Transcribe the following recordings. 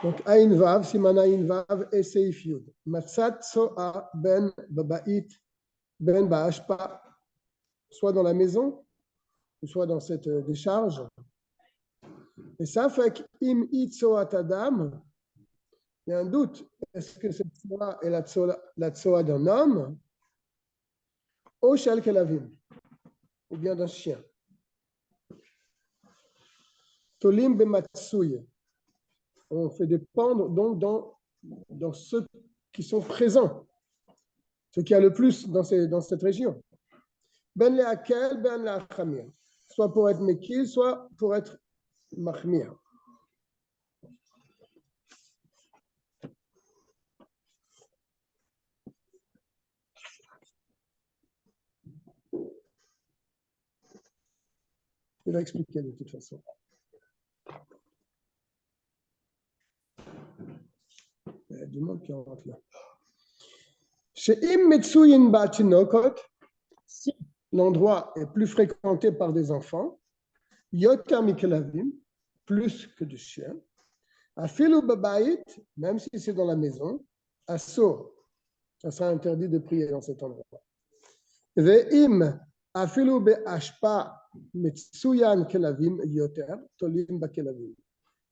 Donc, Aïn Vav, Siman Aïn Vav et Seif Yud. Matzat So'a ben Babait ben Ba'ashpa, soit dans la maison, soit dans cette décharge. Et ça fait qu'im it So'a Tadam, il y a un doute. Est-ce que cette So'a est la So'a d'un homme, ou Shel Kelavim, ou bien d'un chien? Tolim Bematsouye. On fait dépendre donc dans ceux qui sont présents, ce qu'il y a le plus dans cette région. Ben le'akel, ben le'achamir. Soit pour être mekil, soit pour être machmir. Il va expliquer de toute façon. Il y a du monde qui rentre là. She'im metsuyin ba'tinokot, si l'endroit est plus fréquenté par des enfants, yoter mikelavim, plus que de chiens, afilu babayit, même si c'est dans la maison, assour, ça sera interdit de prier dans cet endroit. Ve'im afilu be'ashpa metsuyan kelavim yoter, tolim ba'kelavim.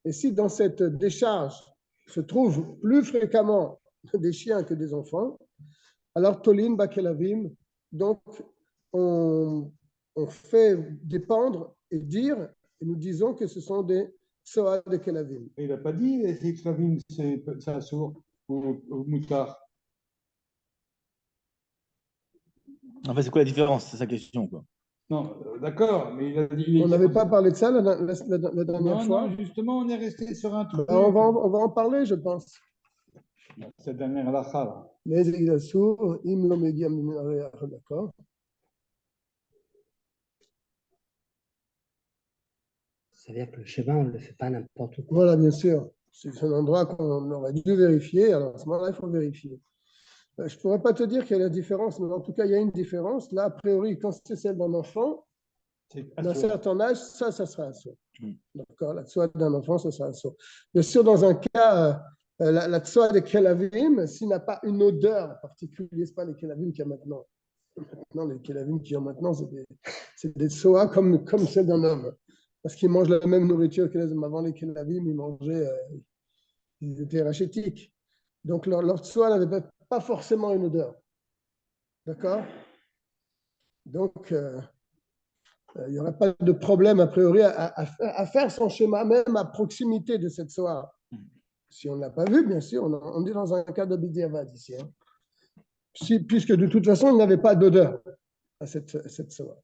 Et si dans cette décharge se trouvent plus fréquemment des chiens que des enfants, alors tolim ba'kelavim, donc on fait dépendre et dire, et nous disons que ce sont des soa de kelavim. Il n'a pas dit les kelavim, c'est assour ou moutard. En fait, c'est quoi la différence? C'est sa question, quoi. Non, d'accord, mais il a dit. On n'avait pas parlé de ça la dernière fois. Non, justement, on est resté sur un truc. On va en parler, je pense. Cette dernière halakha, là. Mais il est sourd, im lo megia min areach, d'accord. Ça veut dire que le chemin, on ne le fait pas n'importe où. Voilà, bien sûr. C'est un endroit qu'on aurait dû vérifier. Alors, à ce moment-là, il faut vérifier. Je ne pourrais pas te dire quelle est la différence, mais en tout cas, il y a une différence. Là, a priori, quand c'est celle d'un enfant, d'un certain âge, ça sera un saut. D'accord? La tsoa d'un enfant, ça sera un saut. Bien sûr, dans un cas, la tsoa des kelavim, s'il n'a pas une odeur particulière, ce n'est pas les kelavim qu'il y a maintenant. Maintenant, les kelavim qu'il y a maintenant, c'est des tsoas comme celles d'un homme. Parce qu'ils mangent la même nourriture que les hommes. Avant les kelavim, ils étaient rachétiques. Donc, leur tsoa n'avait pas forcément une odeur. D'accord? Donc, il n'y aurait pas de problème, a priori, à faire son schéma, même à proximité de cette soie. Si on ne l'a pas vu, bien sûr, on est dans un cas d'Abidiavad ici. Hein. Puisque de toute façon, il n'avait pas d'odeur à cette soie.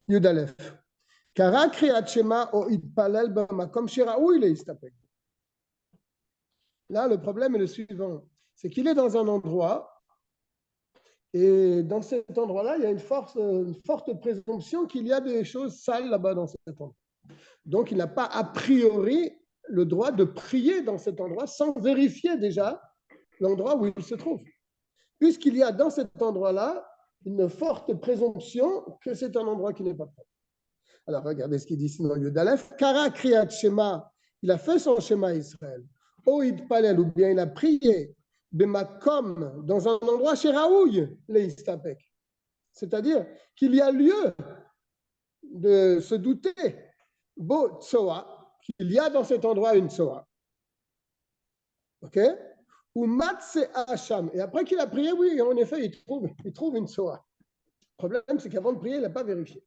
Yudalef. Kara kriyat shema o itpalel b'makom sheraou il est istapek. Là, le problème est le suivant. C'est qu'il est dans un endroit, et dans cet endroit-là, il y a une forte présomption qu'il y a des choses sales là-bas dans cet endroit. Donc, il n'a pas a priori le droit de prier dans cet endroit sans vérifier déjà l'endroit où il se trouve. Puisqu'il y a dans cet endroit-là une forte présomption que c'est un endroit qui n'est pas propre. Alors, regardez ce qu'il dit ici dans le lieu d'Aleph. Kara kriyat shema, il a fait son schéma Israël. Oïd palel, ou bien il a prié. Bemakom, dans un endroit chez Raouille, les Istapek. C'est-à-dire qu'il y a lieu de se douter, Bo Tsoa, qu'il y a dans cet endroit une Tsoa. Ok? Ou Matse Hacham. Et après qu'il a prié, oui, en effet, il trouve une Tsoa. Le problème, c'est qu'avant de prier, il n'a pas vérifié.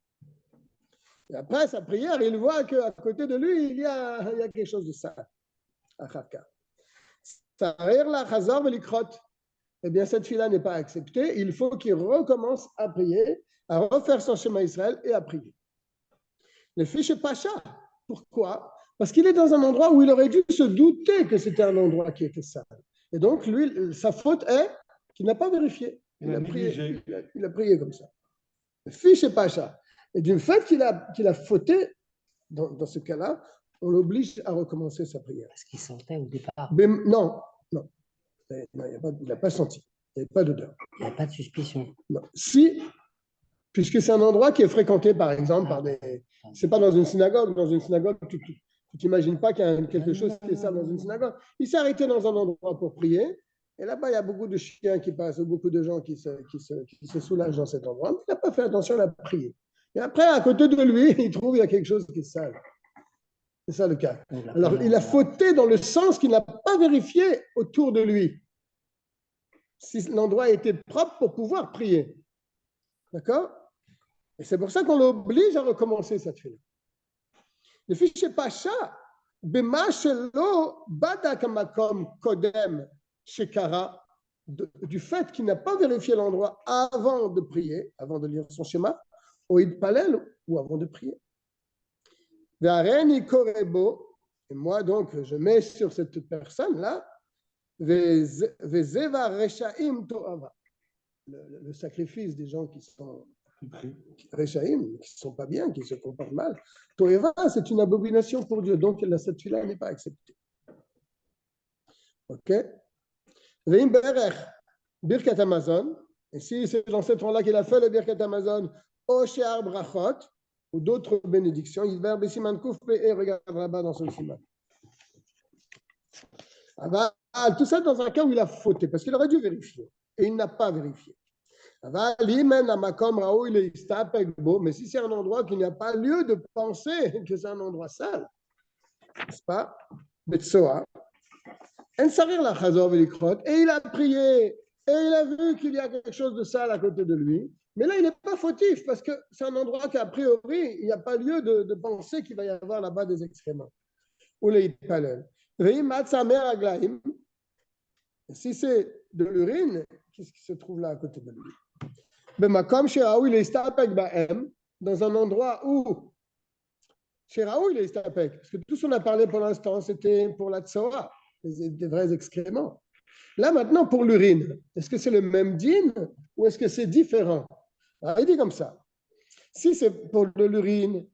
Et après sa prière, il voit qu'à côté de lui, il y a quelque chose de sale. Achaka. Eh bien, cette fille-là n'est pas acceptée. Il faut qu'il recommence à prier, à refaire son schéma Israël et à prier. Le fiche Pacha. Pourquoi? Parce qu'il est dans un endroit où il aurait dû se douter que c'était un endroit qui était sale. Et donc, lui, sa faute est qu'il n'a pas vérifié. Il a prié comme ça. Le fiche Pacha. Et du fait qu'il a fauté, dans ce cas-là, on l'oblige à recommencer sa prière. Parce qu'il sentait au départ. Non. Non, il n'a pas senti. Il n'y avait pas d'odeur. Il n'y a pas de suspicion. Non. Si, puisque c'est un endroit qui est fréquenté, par exemple, par des. C'est pas dans une synagogue. Dans une synagogue, Tu t'imagines pas qu'il y a quelque chose qui est ça dans une synagogue. Il s'est arrêté dans un endroit pour prier. Et là-bas, il y a beaucoup de chiens qui passent, beaucoup de gens qui se soulagent dans cet endroit. Mais il n'a pas fait attention à la prier. Et après, à côté de lui, il trouve qu'il y a quelque chose qui est sale. C'est ça le cas. Alors, il a fauté dans le sens qu'il n'a pas vérifié autour de lui si l'endroit était propre pour pouvoir prier. D'accord? Et c'est pour ça qu'on l'oblige à recommencer cette fille. Le fichier Pacha, Bema Shelo Badak Makom Kodem Shekara, du fait qu'il n'a pas vérifié l'endroit avant de prier, avant de lire son schéma, Oïd Palel, ou avant de prier. Ve'areni Korebo, et moi donc je mets sur cette personne-là, Ve'zeva Reshaim To'ava, le sacrifice des gens qui sont Reshaim, qui ne sont pas bien, qui se comportent mal. To'eva, c'est une abomination pour Dieu, donc la statue-là n'est pas acceptée. Ok? Ve'im Berech, Birkat Amazon, et si c'est dans cet endroit-là qu'il a fait le Birkat Amazon, O She'ar Brachot, ou d'autres bénédictions, il va Bessiman Kouf et regarde là-bas dans son siman. Tout ça dans un cas où il a fauté, parce qu'il aurait dû vérifier, et il n'a pas vérifié. Mais si c'est un endroit qu'il n'y a pas lieu de penser que c'est un endroit sale, n'est-ce pas? Et il a prié, et il a vu qu'il y a quelque chose de sale à côté de lui. Mais là, il n'est pas fautif, parce que c'est un endroit qu'a priori, il n'y a pas lieu de penser qu'il va y avoir là-bas des excréments. Si c'est de l'urine, qu'est-ce qui se trouve là à côté de lui? Dans un endroit où chez Raoul, il est stapek, parce que tout ce qu'on a parlé pour l'instant, c'était pour la tsora, des vrais excréments. Là, maintenant, pour l'urine, est-ce que c'est le même din ou est-ce que c'est différent? Alors, il dit comme ça. Si c'est pour l'urine,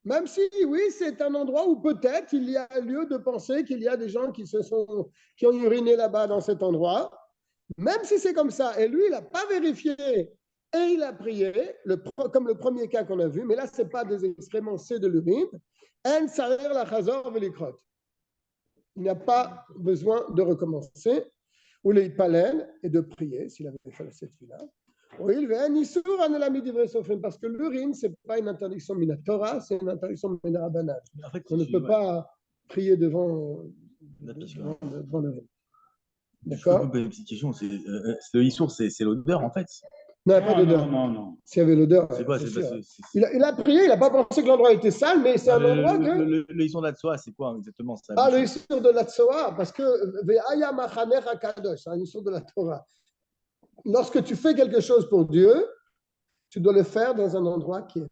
même si, oui, c'est un endroit où peut-être il y a lieu de penser qu'il y a des gens qui ont uriné là-bas dans cet endroit, même si c'est comme ça, et lui, il n'a pas vérifié et il a prié, comme le premier cas qu'on a vu, mais là, ce n'est pas des excréments, c'est de l'urine. Il n'a pas besoin de recommencer, ou les palènes, et de prier, s'il avait fait cette vie-là. Parce que l'urine, ce n'est pas une interdiction minatora, c'est une interdiction minarabanane. On ne peut pas prier devant l'urine. D'accord. Une petite question, le issour, c'est l'odeur en fait. Non, il n'y a pas d'odeur. Non. S'il y avait l'odeur, c'est quoi? Il a prié, il n'a pas pensé que l'endroit était sale, mais c'est un endroit que... Le issour de la tsoa, c'est quoi exactement? Le issour de la tsoa, parce que Ve'aya machanecha kadosh, c'est un issour de la Torah. Lorsque tu fais quelque chose pour Dieu, tu dois le faire dans un endroit qui est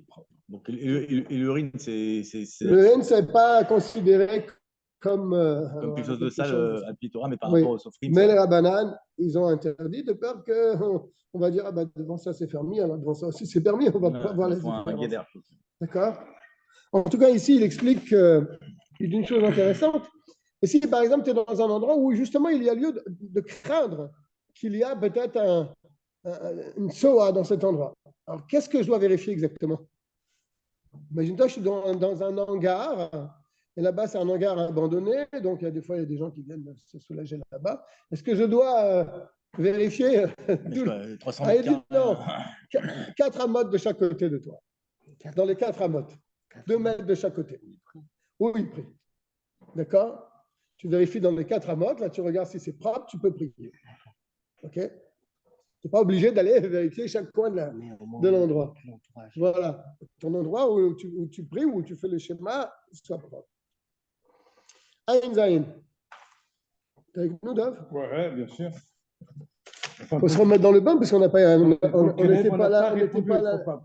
propre. Donc, et l'urine, L'urine, ce n'est pas considéré comme quelque chose de sale à Torah, mais par rapport au sofrim. Mais les rabbanan, ils ont interdit de peur qu'on va dire, devant ça c'est permis, alors devant ça aussi c'est permis, on va pas voir les différences. D'accord? En tout cas, ici, il explique une chose intéressante. Et si, par exemple, tu es dans un endroit où justement il y a lieu de craindre qu'il y a peut-être une soa dans cet endroit. Alors, qu'est-ce que je dois vérifier exactement? Imagine-toi, je suis dans un hangar, et là-bas, c'est un hangar abandonné, donc des fois, il y a des gens qui viennent se soulager là-bas. Est-ce que je dois vérifier 300 non, 4 amotes de chaque côté de toi. Dans les 4 amotes. 2 mètres de chaque côté. Oui, prie. D'accord? Tu vérifies dans les 4 amotes, là, tu regardes si c'est propre, tu peux prier. OK? Tu n'es pas obligé d'aller vérifier chaque coin de l'endroit. Voilà. Ton endroit où tu pries, où tu fais le schéma, soit propre. Aïn Zaïn. T'es avec nous, Dov? Ouais, bien sûr. Il faut se remettre dans le bain parce qu'on n'a pas. On n'était pas là.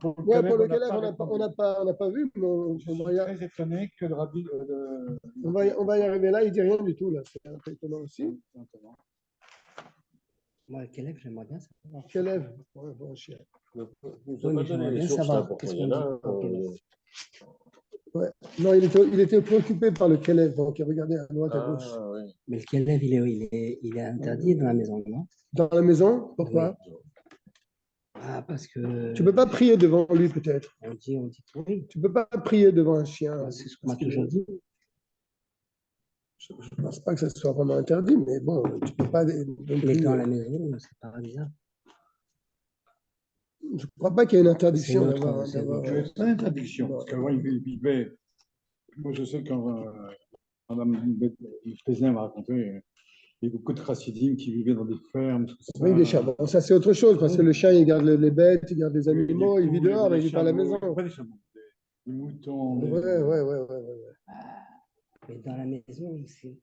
Pour le Kelev, on n'a pas vu. Mais je suis très étonné que le rabbi. On va y arriver là, il ne dit rien du tout. Là. C'est un peu étonnant aussi. Moi, le Kelev, j'aimerais bien savoir. Kelev, ouais, bon chien. J'aimerais bien savoir qu'est-ce qu'on dit pour Kelev. Ouais. Non, il était préoccupé par le Kelev, donc il regardait à droite, à gauche. Oui. Mais le Kelev, il est interdit dans la maison, non? Dans la maison? Pourquoi? Ah, parce que. Tu ne peux pas prier devant lui, peut-être. On dit que oui. Tu ne peux pas prier devant un chien. C'est ce qu'on m'a toujours dit. Je ne pense pas que ça soit vraiment interdit, mais bon, tu ne peux pas. Mais dans la maison, c'est pas bizarre. Je ne crois pas qu'il y ait une interdiction d'avoir. C'est une interdiction. Parce qu'avant, il vivait. Moi, je sais quand Madame Frézin m'a raconté, il y a beaucoup de chassidim qui vivaient dans des fermes. Tout ça. Oui, des chats. Bon, ça, c'est autre chose, parce que le chien, il garde les bêtes, il garde les animaux, il vit dehors, mais il ne vit pas à la maison. Pas des chameaux, des moutons. Ouais. Mais dans la maison, c'est.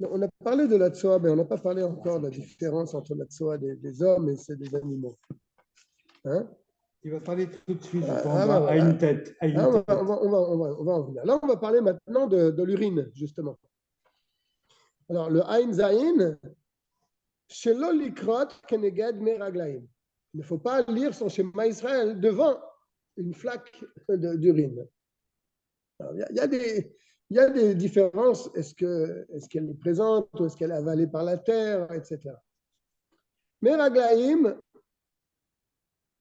On a parlé de la tsoa, mais on n'a pas parlé encore de la différence entre la tsoa des hommes et celle des animaux. Hein? Il va parler tout de suite, à une tête. On va en venir. Là, on va parler maintenant de l'urine, justement. Alors, le Ain Zayin, Shelo Likrot Keneged Meraglaim. Il ne faut pas lire son schéma Israël devant une flaque d'urine. Il y a des différences. Est-ce qu'elle est présente ou est-ce qu'elle est avalée par la terre, etc. Meraglaim,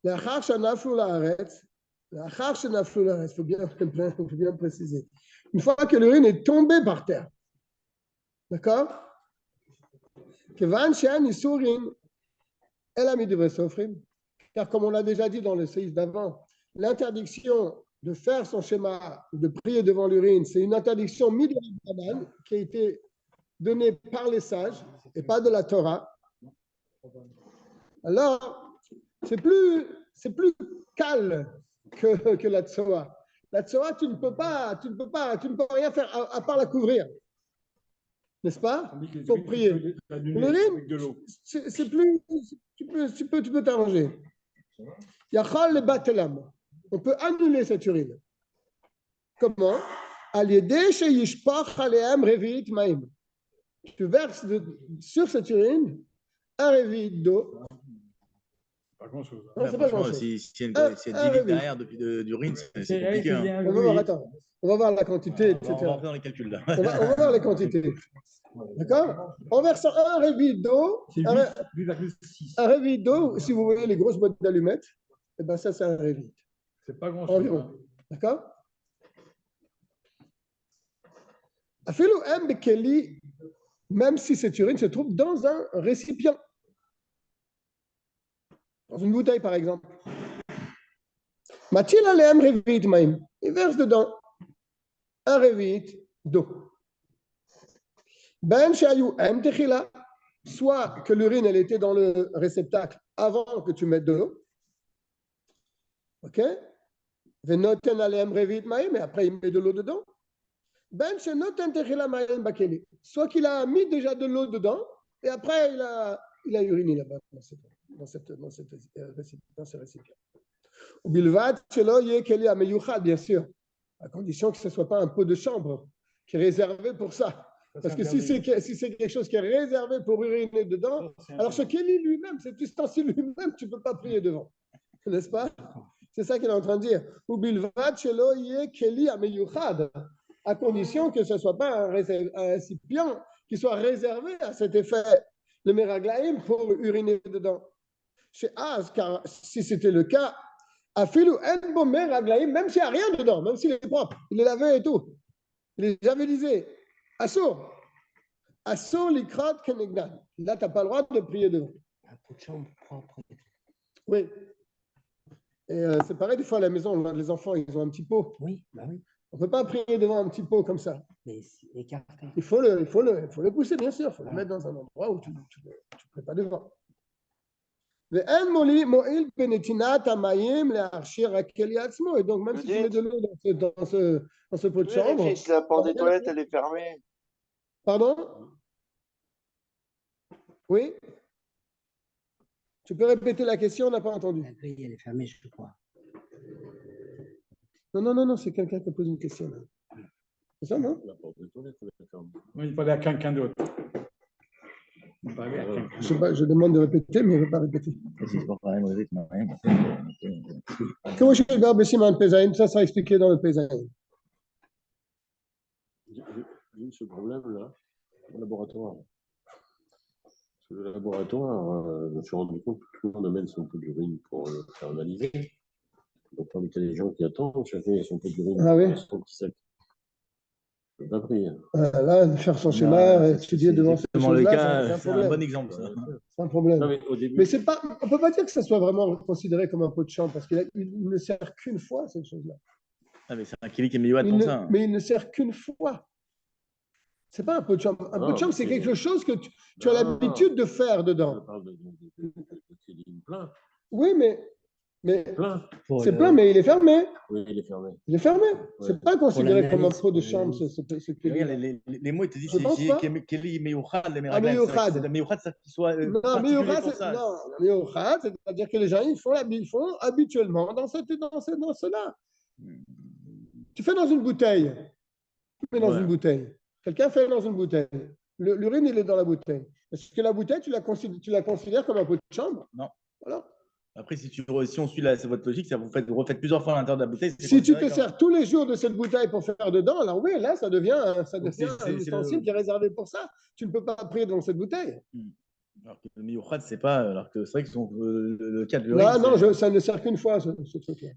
la charche naflou laaretz, il faut bien préciser. Une fois que l'urine est tombée par terre, d'accord? Kevan she'an isurin el hamidivre sofrim, car comme on l'a déjà dit dans le séisme d'avant, l'interdiction de faire son schéma, de prier devant l'urine, c'est une interdiction midrabanan qui a été donnée par les sages et pas de la Torah. Alors, c'est plus calme que la tsoa. La tsoa, tu ne peux rien faire à part la couvrir. N'est-ce pas? Pour prier. L'urine, c'est plus, tu peux t'arranger. Yachal le batelam. On peut annuler cette urine. Comment? Tu verses sur cette urine un révit d'eau. Pas grand-chose. Non, c'est pas grand-chose. Si il y a une division derrière d'urine, c'est compliqué. Hein. On va voir la quantité, etc. On va faire dans les calculs là. On va voir les quantités. D'accord? En versant un révit d'eau, un révit d'eau, si vous voyez les grosses boîtes d'allumettes, eh ben ça, c'est un révit. C'est pas grand-chose. Environ. D'accord? Afilou M. Bekeli, même si cette urine se trouve dans un récipient, dans une bouteille par exemple. Matil alem revit maim. Il verse dedans un revit d'eau. Ben shayou em techila, soit que l'urine elle était dans le réceptacle avant que tu mettes de l'eau. Ok? Venoten alem revit maim, et après il met de l'eau dedans. Ben shenoten techila maim bakeli. Soit qu'il a mis déjà de l'eau dedans et après il a uriné là-bas dans ce récipient. Bien sûr, à condition que ce ne soit pas un pot de chambre qui est réservé pour ça. Parce que si c'est quelque chose qui est réservé pour uriner dedans, alors ce Kéli lui-même, cet ustensile lui-même, tu ne peux pas prier devant. N'est-ce pas? C'est ça qu'il est en train de dire. À condition que ce ne soit pas un récipient qui soit réservé à cet effet, le meraglaïm, pour uriner dedans. Chez Az, car si c'était le cas, Afilou en meraglaïm, même s'il n'y a rien dedans, même s'il est propre, il est lavé et tout, il est javelisé, assour l'ikrat kenegdan. Là, tu n'as pas le droit de prier devant. Un pot de chambre propre. Oui. Et c'est pareil, des fois à la maison, les enfants, ils ont un petit pot. Oui, bah oui. On ne peut pas prier devant un petit pot comme ça. Mais écarté. Il faut le pousser, bien sûr. Il faut le mettre dans un endroit où tu ne pries pas devant. Et donc, même si tu mets de l'eau dans ce pot de chambre. La porte des toilettes, elle est fermée. Pardon? Oui? Tu peux répéter la question, on n'a pas entendu. La grille, elle est fermée, je crois. Non, c'est quelqu'un qui pose une question. Là. C'est ça, non? La porte des toilettes, elle est fermée. Oui, il parlait à quelqu'un d'autre. Je demande de répéter, mais il ne veut pas répéter. Comment je regarde Bessimon Pesaïn? Ça sera expliqué dans le Pesaïn. J'ai ce problème-là au laboratoire. Le laboratoire, je me suis rendu compte que tout le monde amène son peu d'urine pour le faire analyser. Donc, quand il y a des gens qui attendent, chacun a son peu d'urine dans son petit sac. Je pas pris. Là, faire son schéma, étudier devant ces choses-là, c'est un bon exemple. C'est un problème. Non, mais au début, mais c'est pas, on ne peut pas dire que ça soit vraiment considéré comme un pot de chambre, parce qu'il ne sert qu'une fois, cette chose-là. Ah, mais c'est un Kelly qui est meilleur pour ça. Mais il ne sert qu'une fois. Ce n'est pas un pot de chambre. Un pot de chambre, c'est quelque chose que tu as l'habitude de faire dedans. Je parle de plein. Oui, mais Plein. C'est plein, mais il est fermé. Oui, il est fermé. Il est fermé. Ouais. C'est pas considéré comme un pot de chambre. Les mots, ils te disent Kelly Meyouchad, les Meyouchad. Meyouchad, ça qui soit. Non, Meyouchad, c'est-à-dire que les gens, ils font habituellement dans cela. Tu fais dans une bouteille. Tu mets dans une bouteille. Quelqu'un fait dans une bouteille. L'urine, il est dans la bouteille. Est-ce que la bouteille, tu la considères comme un pot de chambre? Non. Voilà. Après, si on suit votre logique, ça vous refaites plusieurs fois à l'intérieur de la bouteille. Si tu te sers tous les jours de cette bouteille pour faire dedans, alors oui, là, ça devient un ustensile qui est réservé pour ça. Tu ne peux pas prier dans cette bouteille. Alors que le Meyouchad, c'est pas. Alors que c'est vrai que le cas de l'urine. Non, ça ne sert qu'une fois, ce truc-là.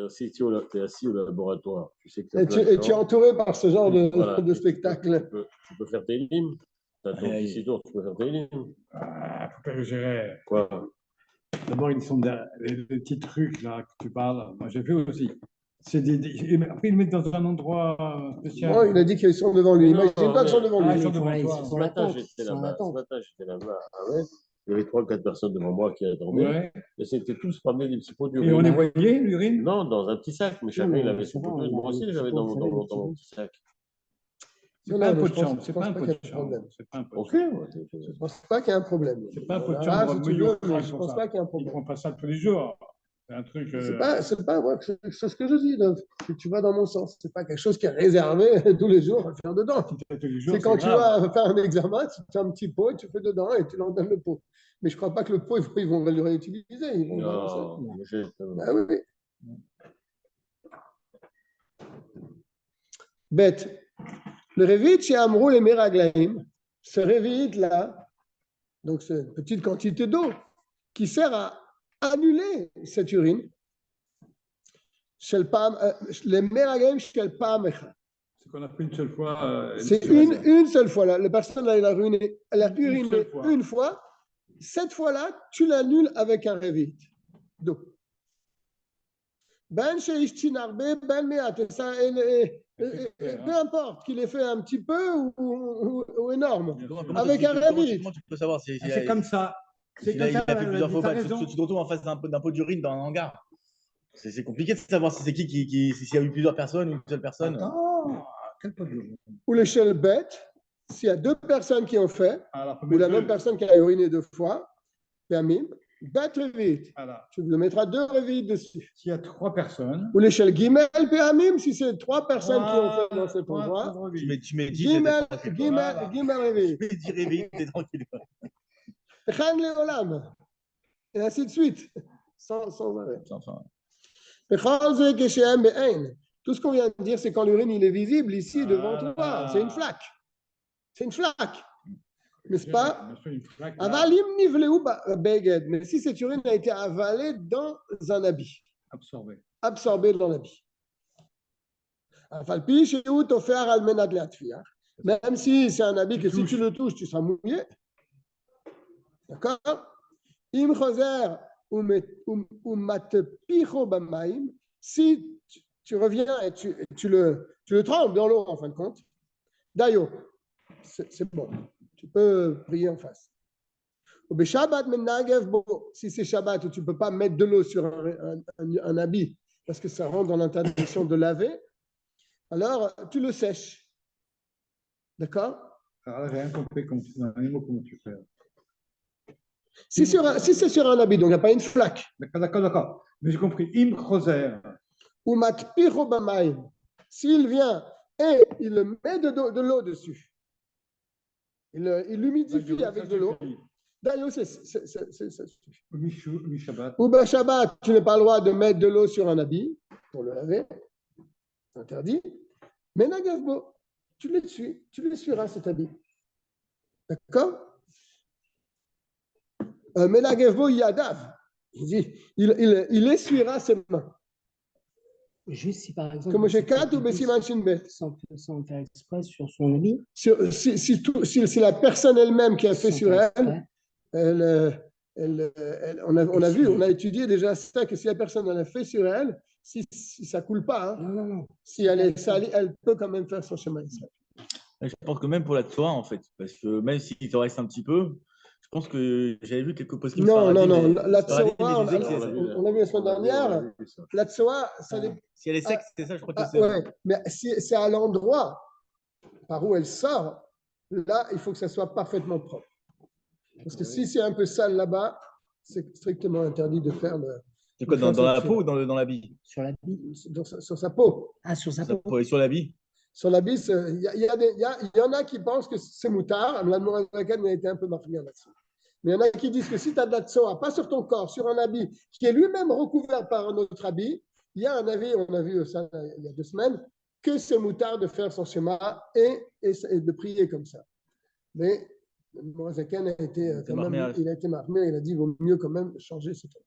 Si tu es assis au laboratoire, tu sais que tu es entouré par ce genre de spectacle. Tu peux faire tes limes. Tu peux faire tes limes. Faut pas exagérer. Quoi? D'abord, ils sont des petits trucs là que tu parles. Moi, j'ai vu aussi. Après, ils mettent dans un endroit spécial. Non, il a dit qu'ils sont devant lui. Imagine pas qu'ils sont devant lui. Ils sont devant toi. Ce matin, j'étais là-bas. Il y avait 3 ou 4 personnes devant moi qui attendaient. Ouais. Et c'était tous ramenés des petits pots d'urine. Et on les voyait, l'urine? Non, dans un petit sac. Mais chacun, il avait son pot d'urine. Moi aussi, j'avais dans mon petit sac. C'est pas un pot de chambre. C'est pas un pot de chambre. Ok. Je ne pense pas qu'il y ait un problème. C'est pas un pot de chambre. Si tu veux, je ne pense pas qu'il y ait un problème. Ils ne font pas ça tous les jours. C'est un truc. C'est pas moi, c'est ce que je dis. Donc, tu vas dans mon sens. C'est pas quelque chose qui est réservé tous les jours à faire dedans. C'est quand tu vas faire un examen, tu fais un petit pot et tu fais dedans et tu leur donnes le pot. Mais je ne crois pas que le pot, ils vont le réutiliser. Ils vont oui. Bête. Le Révit chez Amrou et Meraglaïm, ce Révit-là, donc c'est une petite quantité d'eau qui sert à annuler cette urine. Les Meraglaïm chez le Pam. C'est qu'on a pris une seule fois. C'est une seule fois. Là. La personne, elle a uriné une fois. Cette fois-là, tu l'annules avec un Révit d'eau. Ben chez Ishtinarbe, ben Meat. Peu importe qu'il ait fait un petit peu ou énorme. Avec un Révit. Comment tu peux savoir c'est comme ça. C'est comme ça. Il a fait plusieurs fois. Tu te retrouves en face d'un pot d'urine dans un hangar. C'est compliqué de savoir si c'est s'il y a eu plusieurs personnes ou une seule personne. Quel pot d'urine? Ou l'échelle bête, s'il y a 2 personnes qui ont fait, ou la même personne qui a uriné 2 fois, permis. Bête Révit. Tu le mettras 2 Révits dessus. S'il y a 3 personnes. Ou l'échelle Gimel Péamim, si c'est 3 personnes qui ont fait dans cet endroit. Tu m'as dit. Gimel Révit. Tu m'as dit Révit, t'es tranquille. Chan Leolam. Et ainsi de suite. Sans arrêt. Tout ce qu'on vient de dire, c'est quand l'urine il est visible ici devant toi. C'est une flaque. C'est une flaque. N'est-ce pas? Mais si cette urine a été avalée dans un habit. Absorbée dans l'habit. Même si c'est un habit que si tu le touches, tu seras mouillé. D'accord? Si tu reviens et tu le trempes dans l'eau en fin de compte, d'ailleurs, c'est bon. Tu peux prier en face. Si c'est Shabbat, tu ne peux pas mettre de l'eau sur un habit parce que ça rentre dans l'interdiction de laver, alors tu le sèches. D'accord? Alors là, j'ai rien compris comment tu fais. Si c'est sur un habit, donc il n'y a pas une flaque. D'accord. Mais j'ai compris. Im Choser. Ou matpiro bamaim. S'il vient et il met de l'eau dessus. Il l'humidifie avec de l'eau. D'ailleurs, ça suffit. Ou Shabbat, tu n'as pas le droit de mettre de l'eau sur un habit pour le laver. C'est interdit. Mais Nagavbo, tu l'essuieras cet habit. D'accord? Menagevo Yadav. Il dit, il essuiera ses mains. Juste si par exemple. Comme chez Kat ou Bessiman Shinbet. Sans faire exprès sur son habit. Si la personne elle-même qui a fait sur elle, on a vu, on a étudié déjà ça, que si la personne en a fait sur elle, si ça ne coule pas, hein, non. Si elle est salie, elle peut quand même faire son chemin Israël. Je pense que même pour la Tsoa, en fait, parce que même s'il te reste un petit peu, je pense que j'avais vu quelques posts. Non, la Tsoa, on l'a vu la semaine dernière, la Tsoa, ça dépend. Si elle est sec, c'est ça, je crois que c'est. Ouais, mais si c'est à l'endroit par où elle sort, là, il faut que ça soit parfaitement propre. Parce que si c'est un peu sale là-bas, c'est strictement interdit de faire le. C'est quoi, dans la peau ou dans l'habit? Sur l'habit. Sur sa peau. Ah, sur sa peau. Et sur l'habit? Sur l'habit, il y en a qui pensent que c'est moutard. La Mourazakan a été un peu marquée là-dessus. Mais il y en a qui disent que si tu as de la tsoa, pas sur ton corps, sur un habit qui est lui-même recouvert par un autre habit, il y a un avis, on a vu ça il y a 2 semaines, que c'est moutard de faire son schéma et de prier comme ça. Mais Mourazakan a été marqué, il a dit qu'il vaut mieux quand même changer ce truc.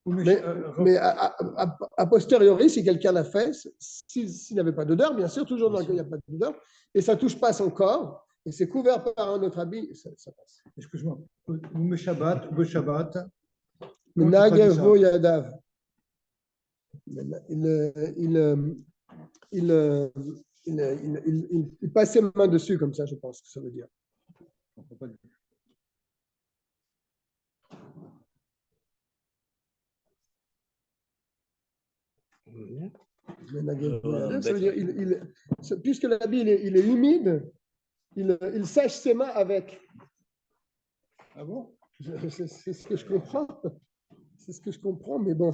Mais a posteriori, si quelqu'un l'a fait, s'il n'avait pas d'odeur, bien sûr, toujours dans le cas où il n'y a pas d'odeur, et ça ne touche pas son corps, et c'est couvert par un autre habit, ça passe. Excuse-moi, ou Shabbat, ou Shabbat. Menagevo Yadav. Il passe ses mains dessus, comme ça, je pense que ça veut dire. Ça veut dire, puisque l'habit il est humide, il sèche ses mains avec. Ah bon? C'est ce que je comprends. C'est ce que je comprends, mais bon.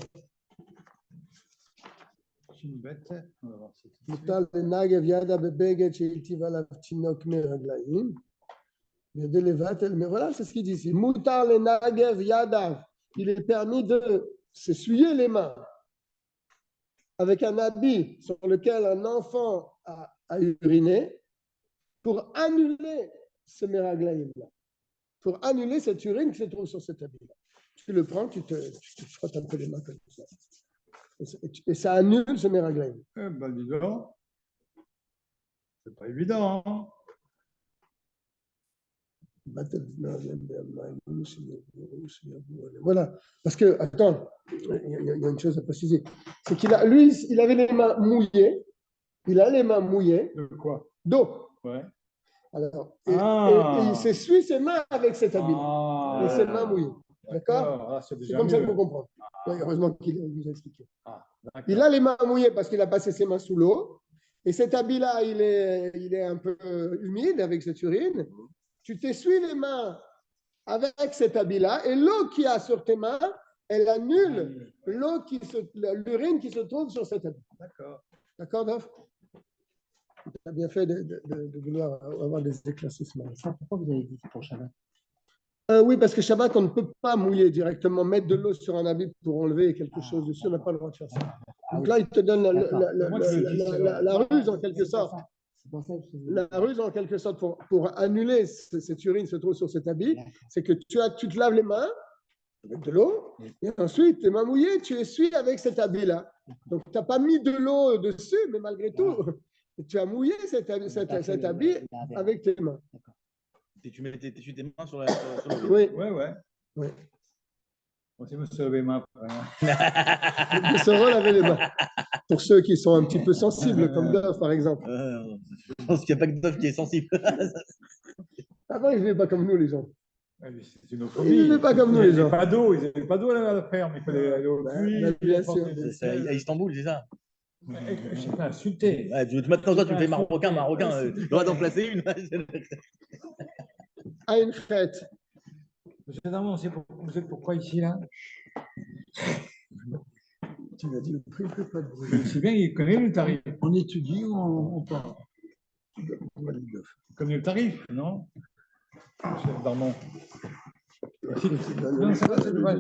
Mais voilà, c'est ce qu'il dit ici. Mutar le nagev yadav. Il est permis de s'essuyer les mains avec un habit sur lequel un enfant a uriné pour annuler ce meraglaïm-là, pour annuler cette urine qui se trouve sur cet habit-là. Tu le prends, tu te frottes un peu les mains comme ça. Et ça annule ce meraglaïm. Ben dis donc, c'est pas évident. Hein? Voilà, parce que, attends, il y a une chose à préciser. C'est qu'il il avait les mains mouillées. Il a les mains mouillées. De quoi? D'eau. Ouais. Alors, et il s'essuie ses mains avec cet habit. Et ses mains mouillées. D'accord? C'est comme ça qu'il faut comprendre. Heureusement qu'il vous a expliqué. Il a les mains mouillées parce qu'il a passé ses mains sous l'eau. Et cet habit-là, il est un peu humide avec cette urine. Tu t'essuies les mains avec cet habit-là et l'eau qu'il y a sur tes mains, elle annule l'urine qui se trouve sur cet habit. D'accord. D'accord, Dov? Tu as bien fait de vouloir avoir des éclaircissements. Pourquoi vous avez dit pour Shabbat? Oui, parce que Shabbat, on ne peut pas mouiller directement, mettre de l'eau sur un habit pour enlever quelque chose dessus, on n'a pas le droit de faire ça. Donc là, il te donne la ruse en quelque sorte. La ruse en quelque sorte pour annuler cette urine qui se trouve sur cet habit, c'est que tu te laves les mains avec de l'eau, et ensuite, tes mains mouillées, tu essuies avec cet habit-là. Donc, tu n'as pas mis de l'eau dessus, mais malgré tout, tu as mouillé cet habit avec tes mains. Et tu mets tes mains sur l'eau. Oui. Ouais. On s'est se laver les mains. De se relaver les mains. Pour ceux qui sont un petit peu sensibles, comme Dov, par exemple. Je pense qu'il n'y a pas que Dov qui est sensible. Avant, ils ne vivaient pas comme nous, les gens. C'est une autre ils ne vivaient pas comme nous, les gens. Ils n'avaient pas d'eau à la ferme. Il fallait aller au puits. Bien sûr. À Istanbul, c'est ça. Je t'ai insulté. Maintenant, toi, tu me fais marocain. Droit d'en placer une. À une fête. Monsieur Darmon, vous êtes pourquoi ici, là? Tu m'as dit le prix, pas de bruit. C'est bien, il connaît le tarif. On étudie ou on parle? Il connaît le tarif, non? Monsieur Darmon. Non, ça va, c'est vrai.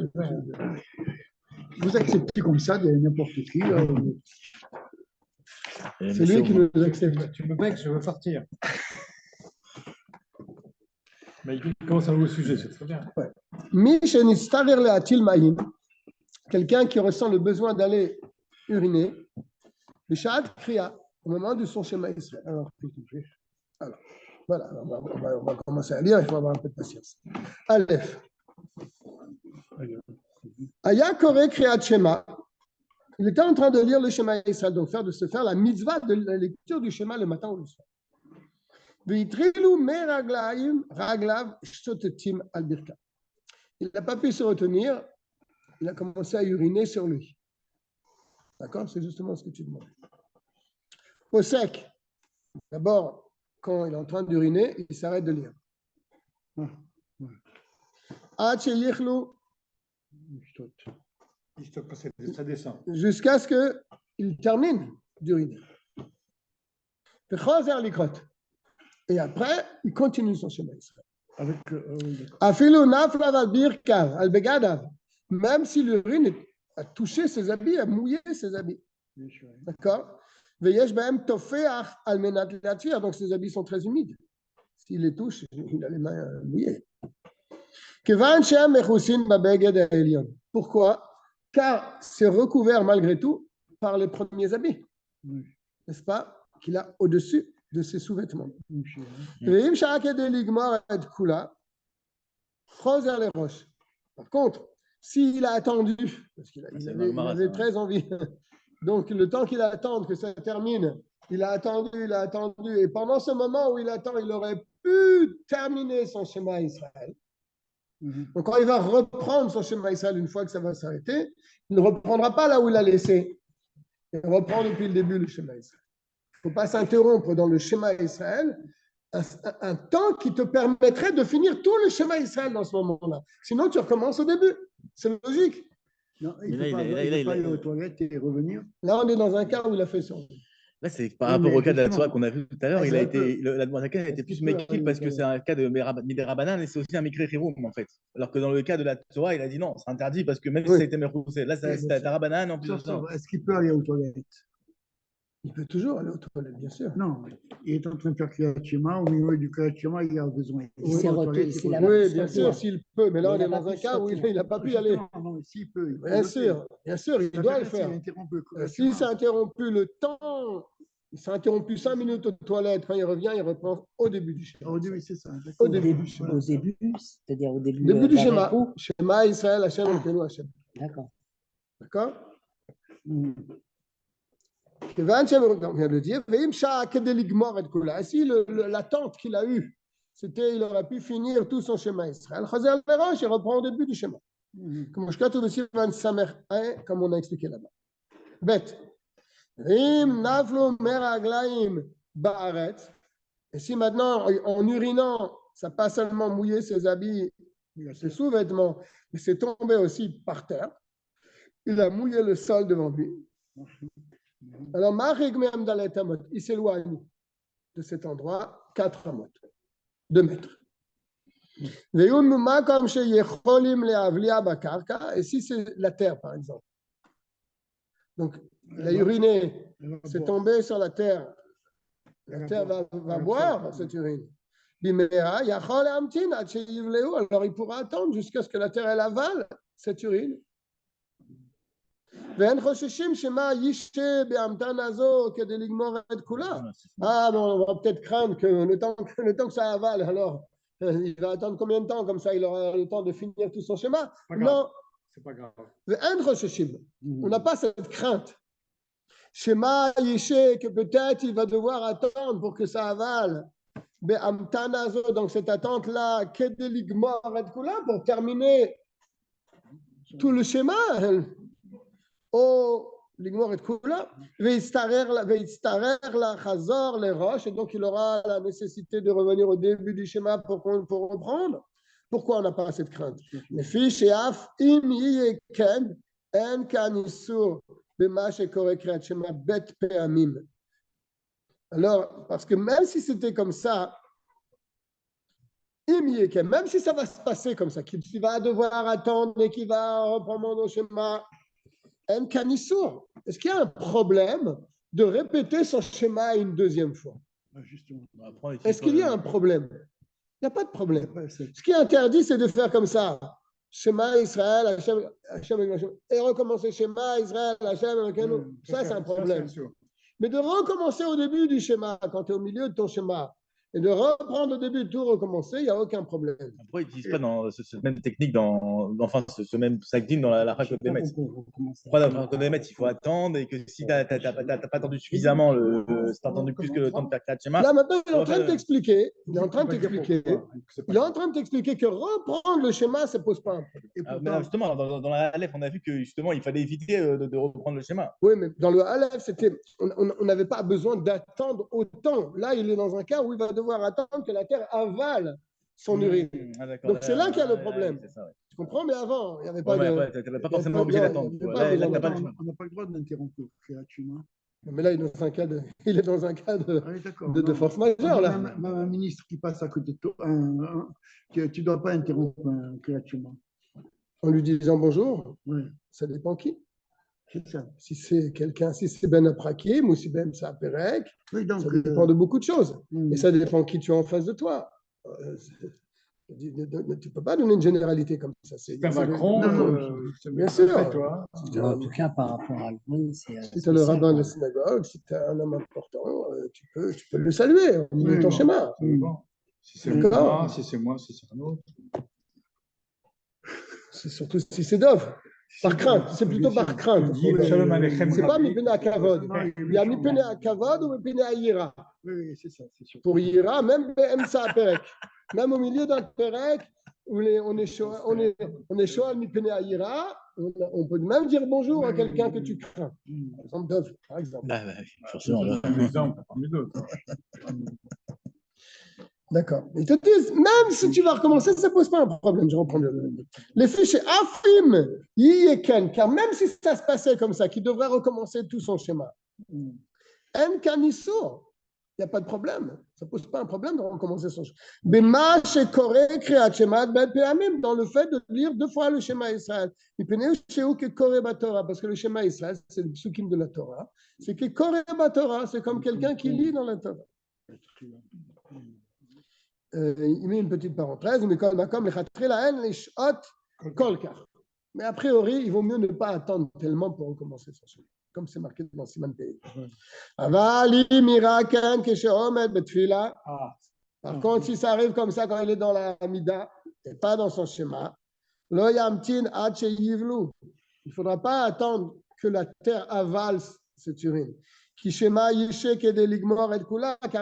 Vous acceptez comme ça, il y a n'importe qui. C'est lui qui nous accepte. Tu me vexes, je veux partir. Mais il commence à aller au sujet, c'est très bien. Ouais. quelqu'un qui ressent le besoin d'aller uriner, au moment de son schéma Israël. Alors, voilà, on va commencer à lire, il faut avoir un peu de patience. Aleph. Aya Kore Kriyat Shema. Il était en train de lire le schéma Israël, donc de se faire la mitzvah de la lecture du schéma le matin ou le soir. Il n'a pas pu se retenir, il a commencé à uriner sur lui. D'accord? C'est justement ce que tu demandes. Au sec, d'abord, quand il est en train d'uriner, il s'arrête de lire. Ça descend. Jusqu'à ce qu'il termine d'uriner. Et après, il continue son chemin Israël. Même si l'urine a touché ses habits, a mouillé ses habits. D'accord? Donc ses habits sont très humides. S'il les touche, il a les mains mouillées. Pourquoi? Car c'est recouvert malgré tout par les premiers habits. N'est-ce pas? Qu'il a au-dessus de ses sous-vêtements. Par contre, s'il a attendu, parce qu'il avait très envie, donc le temps qu'il attend que ça termine, il a attendu, et pendant ce moment où il attend, il aurait pu terminer son schéma Israël. Donc quand il va reprendre son schéma Israël une fois que ça va s'arrêter, il ne reprendra pas là où il a laissé. Il reprend depuis le début le schéma Israël. Il ne faut pas s'interrompre dans le schéma Israël un temps qui te permettrait de finir tout le schéma Israël dans ce moment-là. Sinon, tu recommences au début. C'est logique. Non, il ne faut pas aller aux toilettes et revenir. Là, on est dans un cas où il a fait ça. Là, c'est par rapport au cas de la Torah qu'on a vu tout à l'heure. La Moisaka a été plus méquille parce que c'est un cas de Midérabanan et c'est aussi un Mikre Chiroum, en fait. Alors que dans le cas de la Torah, il a dit non, c'est interdit parce que même si ça a été Meroussé, là, c'est Darabanan en plus de ça. Est-ce qu'il peut aller aux toilettes? Il peut toujours aller aux toilettes, bien sûr. Non, il est en train de faire Kriyat Shema. Au niveau du Kriyat Shema, il a besoin. Oui, bien sûr, s'il peut. Mais là, on est dans un cas où il n'a pas pu y aller. Non, s'il peut. Bien sûr, il doit le faire. S'il s'est interrompu le temps, il s'est interrompu 5 minutes aux toilettes. Quand il revient, il reprend au début du schéma. Au début, c'est ça. Au début, c'est-à-dire au début. Début du schéma. Schéma Israël, Hachem, Elokeinu, Hachem. D'accord. D'accord? On vient de le dire. Si l'attente qu'il a eue, c'était il aurait pu finir tout son schéma Israël. Il reprend au début du schéma. Comme on a expliqué là-bas. Bête. Et si maintenant, en urinant, ça n'a pas seulement mouillé ses habits, ses sous-vêtements, mais c'est tombé aussi par terre, il a mouillé le sol devant lui. Alors, il s'éloigne de cet endroit 4 amot, 2 mètres. Et si c'est la terre, par exemple. Donc, il a uriné, c'est tombé sur la terre. La terre va boire cette urine. Alors, il pourra attendre jusqu'à ce que la terre elle avale cette urine. Ah, bon, on va peut-être craindre que le temps que ça avale, alors il va attendre combien de temps? Comme ça, il aura le temps de finir tout son schéma. Non, c'est pas grave. On n'a pas cette crainte. Schéma Yishe, que peut-être il va devoir attendre pour que ça avale. Donc cette attente-là, pour terminer tout le schéma. Oh, l'igmor et kula, et donc il aura la nécessité de revenir au début du schéma pour reprendre. Pourquoi on n'a pas cette crainte? Les fiches et af, im yeken, en kanisur, bemash et korekrat schéma bet peamim. Alors, parce que même si c'était comme ça, im yeken, même si ça va se passer comme ça, qu'il va devoir attendre et qu'il va reprendre le schéma. Est-ce qu'il y a un problème de répéter son schéma une deuxième fois? Est-ce qu'il y a un problème? Il n'y a pas de problème. Ce qui est interdit, c'est de faire comme ça. Shema Israël, Hashem, et recommencer Shema Israël, Hashem, ça c'est un problème. Mais de recommencer au début du schéma, quand tu es au milieu de ton schéma, et de reprendre au début, tout recommencer, il n'y a aucun problème. Pourquoi ils n'utilisent pas dans cette même technique, enfin ce même sakdin dans la Rachot des Metz? Pourquoi dans la Rachot des Metz, il faut attendre et que si tu n'as pas attendu suffisamment, si tu as attendu plus que le temps de faire Kriyat Shema. Là maintenant, il est en train de t'expliquer. Il est en train de t'expliquer que reprendre le schéma, ça ne pose pas un problème. Mais justement, dans la Aleph, on a vu que justement, il fallait éviter de reprendre le schéma. Oui, mais dans le Aleph, on n'avait pas besoin d'attendre autant. Là, il est dans un cas où il va devoir attendre que la terre avale son urine. Donc c'est là qu'il y a le problème. Tu comprends? Mais avant, il n'y avait pas de... Tu n'avais pas forcément obligé d'attendre. On n'a pas le droit d'interrompre le Kriyat Shema. Mais là, il est dans un cas de force majeure. Là. Même un ministre qui passe à côté de toi, tu ne dois pas interrompre un Kriyat Shema. En lui disant bonjour, ça dépend qui. Si c'est quelqu'un, si c'est Ben Aprakim ou si Ben Saperek, ça dépend de beaucoup de choses. Et ça dépend qui tu as en face de toi. Tu ne peux pas donner une généralité comme ça. C'est Macron, bien sûr. En tout cas, par rapport à lui, c'est. Si tu es le rabbin de la synagogue, si tu es un homme important, tu peux le saluer au milieu de ton schéma. Si c'est moi, si c'est un autre. C'est surtout si c'est Dov. Par crainte, c'est plutôt par crainte. C'est pas Mipene à Kavod. Il y a Mipene à Kavod ou Mipene à Yira. Oui, c'est ça, c'est sûr. Pour Yira, même BMSA Perek. Même au milieu d'un Perek, où on est chaud à Mipene à Yira, on peut même dire bonjour à quelqu'un que tu crains. Par exemple, Dov, par exemple. Forcément. Un exemple parmi d'autres. D'accord. Ils te disent, même si tu vas recommencer, ça ne pose pas un problème. Je reprends les fichiers Afim, Yiyeken, car même si ça se passait comme ça, qu'il devrait recommencer tout son schéma, En Kanisso, il n'y a pas de problème. Ça ne pose pas un problème de recommencer son schéma. Bema Shekore Kriyat Shema Ben Peamim, dans le fait de lire 2 fois le schéma Israël. Parce que le schéma Israël, c'est le psukim de la Torah. C'est que Kore Batorah, c'est comme quelqu'un qui lit dans la Torah. Il met une petite parenthèse, mais a priori, il vaut mieux ne pas attendre tellement pour recommencer son chemin, comme c'est marqué dans Siman Pei. Par contre, si ça arrive comme ça quand il est dans la Hamida et pas dans son schéma, il ne faudra pas attendre que la terre avale cette urine. Car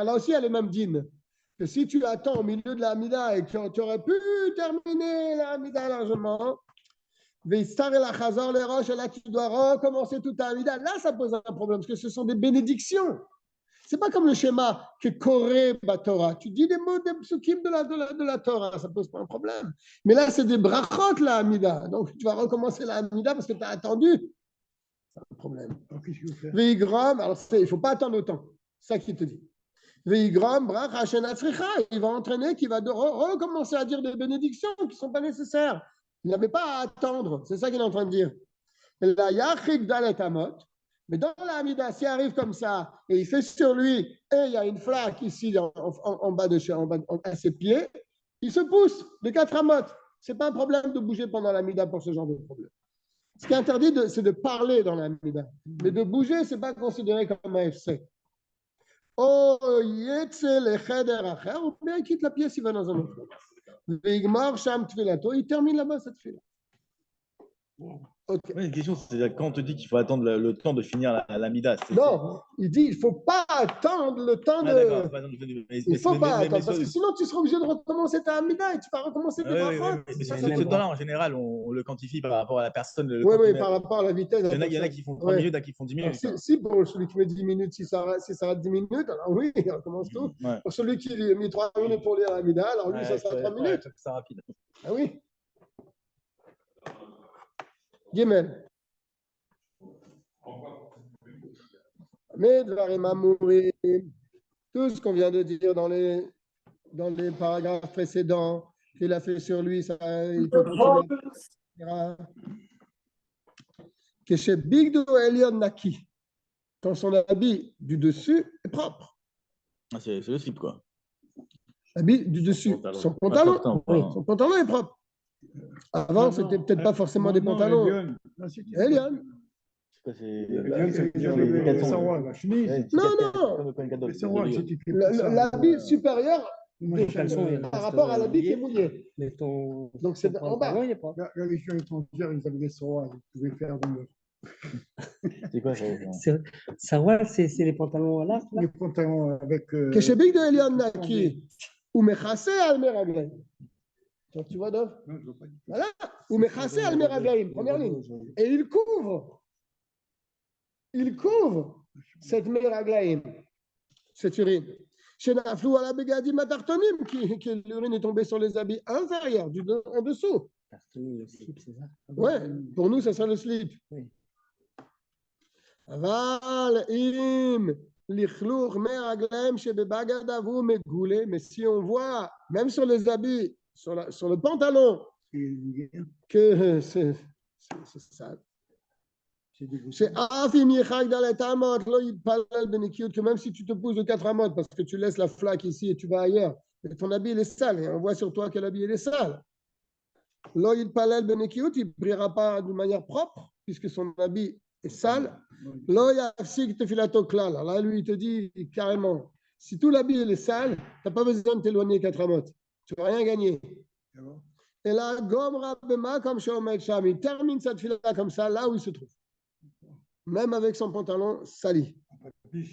là aussi, il y a le même din. Que si tu attends au milieu de la Hamida et que tu aurais pu terminer la Hamida largement, et là tu dois recommencer toute la Hamida, là ça pose un problème parce que ce sont des bénédictions. C'est pas comme le schéma que Koré Batora. Tu dis des mots, des psukim de la Torah, ça pose pas un problème. Mais là c'est des brachot la Hamida, donc tu vas recommencer la Hamida parce que tu as attendu. C'est un problème. Alors qu'est-ce qu'il faut faire? Alors il ne faut pas attendre autant. C'est ça qu'il te dit. Il va entraîner qu'il va recommencer à dire des bénédictions qui ne sont pas nécessaires. Il n'avait pas à attendre. C'est ça qu'il est en train de dire. Mais dans la Hamida, s'il arrive comme ça, et il fait sur lui, et il y a une flaque ici en bas à ses pieds, il se pousse de 4 amot. Ce n'est pas un problème de bouger pendant la Hamida pour ce genre de problème. Ce qui est interdit, c'est de parler dans la Hamida. Mais de bouger, ce n'est pas considéré comme un FC. Oh, ou bien il quitte la pièce, il va dans un autre. Il termine là-bas cette fille. Okay. Une question, c'est quand on te dit qu'il faut attendre le temps de finir la Mida. Non, il dit il ne faut pas attendre le temps de. Il ne faut pas attendre, parce que sinon tu seras obligé de recommencer ta Mida et tu vas recommencer tes brachot. Mais ce temps-là, en général, on le quantifie par rapport à la personne. Oui, par rapport à la vitesse. Il y en a qui font 3 minutes, d'autres qui font 10 minutes. Si pour celui qui met 10 minutes, si ça rate 10 minutes, alors oui, il recommence tout. Pour celui qui a mis 3 minutes pour lire la Mida, alors lui, ça sera 3 minutes. C'est rapide. Ah oui. Gimel. Tout ce qu'on vient de dire dans les paragraphes précédents, qu'il a fait sur lui, ça, il peut continuer. Que chez Bigdo Elion Naki, quand son habit du dessus est propre. Ah, c'est le slip, quoi. L'habit du dessus, son pantalon est propre. Avant, c'était peut-être pas forcément des pantalons. Elion. La chemise. Non. L'habit supérieur par rapport à l'habit qui est mouillé. Donc c'est en bas. La religion étrangère, ils avaient des soirs, ils pouvaient faire de... C'est quoi ça? Saroual, c'est les pantalons à l'arc, là? Les pantalons avec... Keshabik de Elion Naki, ou Mechase al Meraglaim. Tu vois, Dov? Non, je vois pas. Voilà. Ou Mechase al Meraglaim, première ligne. Et il couvre cette Meraglaim, cette urine. Chez Naflou à la Begadi Matartonim, que l'urine est tombée sur les habits inférieurs, en dessous. Le slip, c'est ça? Ouais, pour nous, ça sera le slip. Oui. Aval, im, lichlour, meraglaim, shebebagadavu, megoulé. Mais si on voit, même sur les habits, sur le pantalon, que c'est sale. Que même si tu te pousses de 4 amotes parce que tu laisses la flaque ici et tu vas ailleurs, et ton habit il est sale et on voit sur toi que l'habit il est sale. Là, il ne priera pas de manière propre puisque son habit est sale. Là, lui, il te dit carrément, si tout l'habit il est sale, tu n'as pas besoin de t'éloigner 4 amotes. Tu ne vas rien gagner. Et là, comme il termine cette fila comme ça, là où il se trouve. Même avec son pantalon sali. Même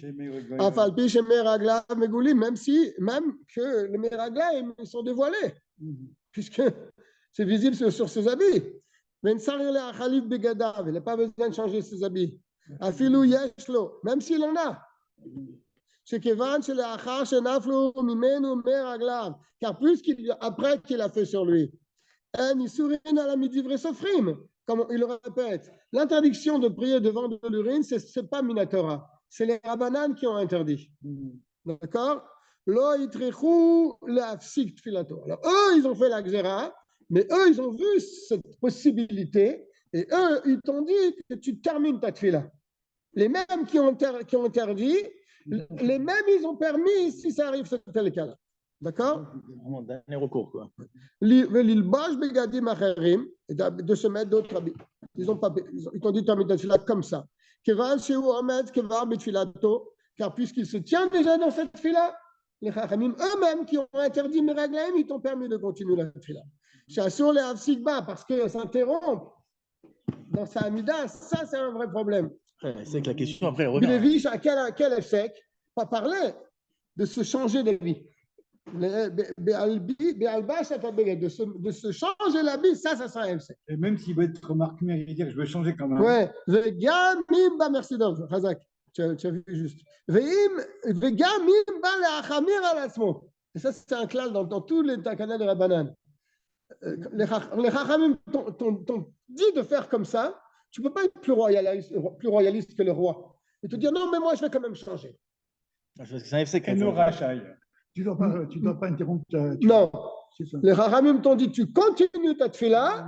que les meraglaim sont dévoilés, puisque c'est visible sur ses habits. Il n'a pas besoin de changer ses habits. Même s'il en a. Car plus après qu'il a fait sur lui, comme il le répète, l'interdiction de prier devant de l'urine, ce n'est pas Minatora. C'est les Rabbanan qui ont interdit. D'accord? Alors, eux, ils ont fait la xéra, mais eux, ils ont vu cette possibilité, et eux, ils t'ont dit que tu termines ta tfila. Les mêmes qui ont interdit, les mêmes, ils ont permis si ça arrive sur tel cas-là. D'accord? Vraiment, dernier recours, quoi. De se mettre d'autres habits. Ils t'ont dit termine ta tfila comme ça. Car puisqu'il se tient déjà dans cette tfila, les Chachamim eux-mêmes qui ont interdit Meraglaim, ils t'ont permis de continuer la tfila. Chassons les Hafsikba parce que s'interrompre dans sa Amida, ça c'est un vrai problème. C'est que la question après revient. Bilevish, à quel Efsek? Pas parler de se changer de vie. De se changer l'habit, ça sera un Efsek. Et même s'il veut être remarqué, il va dire je veux changer quand même. Ouais. Merci Dov, Razak. Tu as vu juste. Et ça, c'est un clash dans tous les takanas de Rabbanan. Les Chachamim t'ont dit de faire comme ça. Tu ne peux pas être plus royaliste que le roi. Et te dire non, mais moi, je vais quand même changer. C'est un FC Tu ne dois pas interrompre ta... Non. Les Chachamim t'ont dit tu continues ta tfila.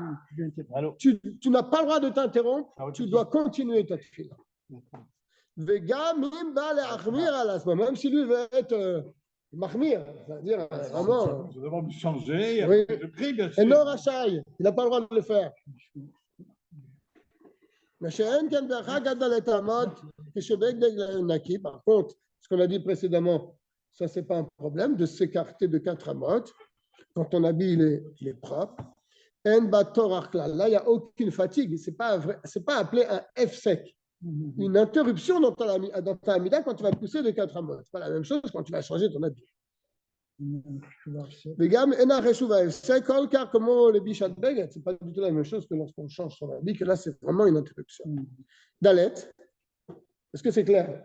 Tu n'as pas le droit de t'interrompre. Tu dois continuer ta tfila. Même si lui veut être mahmir, c'est-à-dire vraiment. Je dois me changer. Oui. Je prie, bien sûr. Et non, Rachaï, il n'a pas le droit de le faire. Par contre, ce qu'on a dit précédemment, ça, c'est pas un problème de s'écarter de 4 amotes quand ton habit il est propre. Là, il n'y a aucune fatigue. C'est pas appelé un F-sec. Une interruption dans ta amida quand tu vas pousser de 4 amotes. Ce n'est pas la même chose quand tu vas changer ton habit. C'est comme le bichat beget, ce n'est pas du tout la même chose que lorsqu'on change son habit, que là, c'est vraiment une interruption. Dalet, est-ce que c'est clair?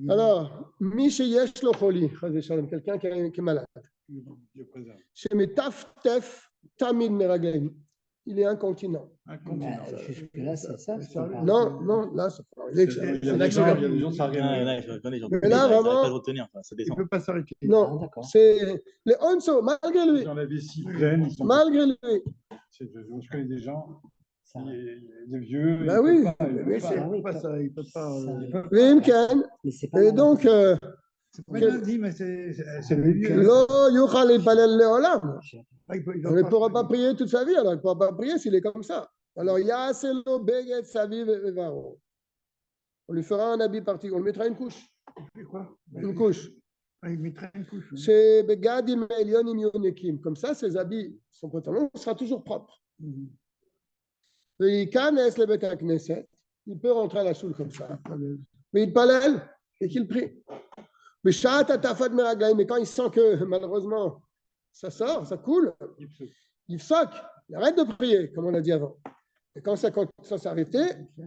Alors, Misheyesh lo choli, quelqu'un qui est malade. Chez Metaftef Tamid Meraglaim. Il est incontinent. Jusque-là, c'est ça. Non, là, c'est pas. Il y a des gens, ça rien. Mais là, vraiment, il ne peut pas s'arrêter. Non, c'est les onso, malgré lui. J'en avais 6 pleines. Malgré lui. Je connais des gens, des vieux. Ben oui. Il ne peut pas. Et donc, C'est pas lundi, mais c'est le vieux. On ne pourra pas prier toute sa vie, alors il ne pourra pas prier s'il est comme ça. Alors, on lui fera un habit particulier, on lui mettra une couche. Une couche. Il mettra une couche. Comme ça, ses habits, son pantalon sera toujours propre. Il peut rentrer à la choule comme ça. Mais il palel et qu'il prie. Mais quand il sent que malheureusement ça sort, ça coule, il soque, il arrête de prier, comme on l'a dit avant. Et quand ça s'est arrêté,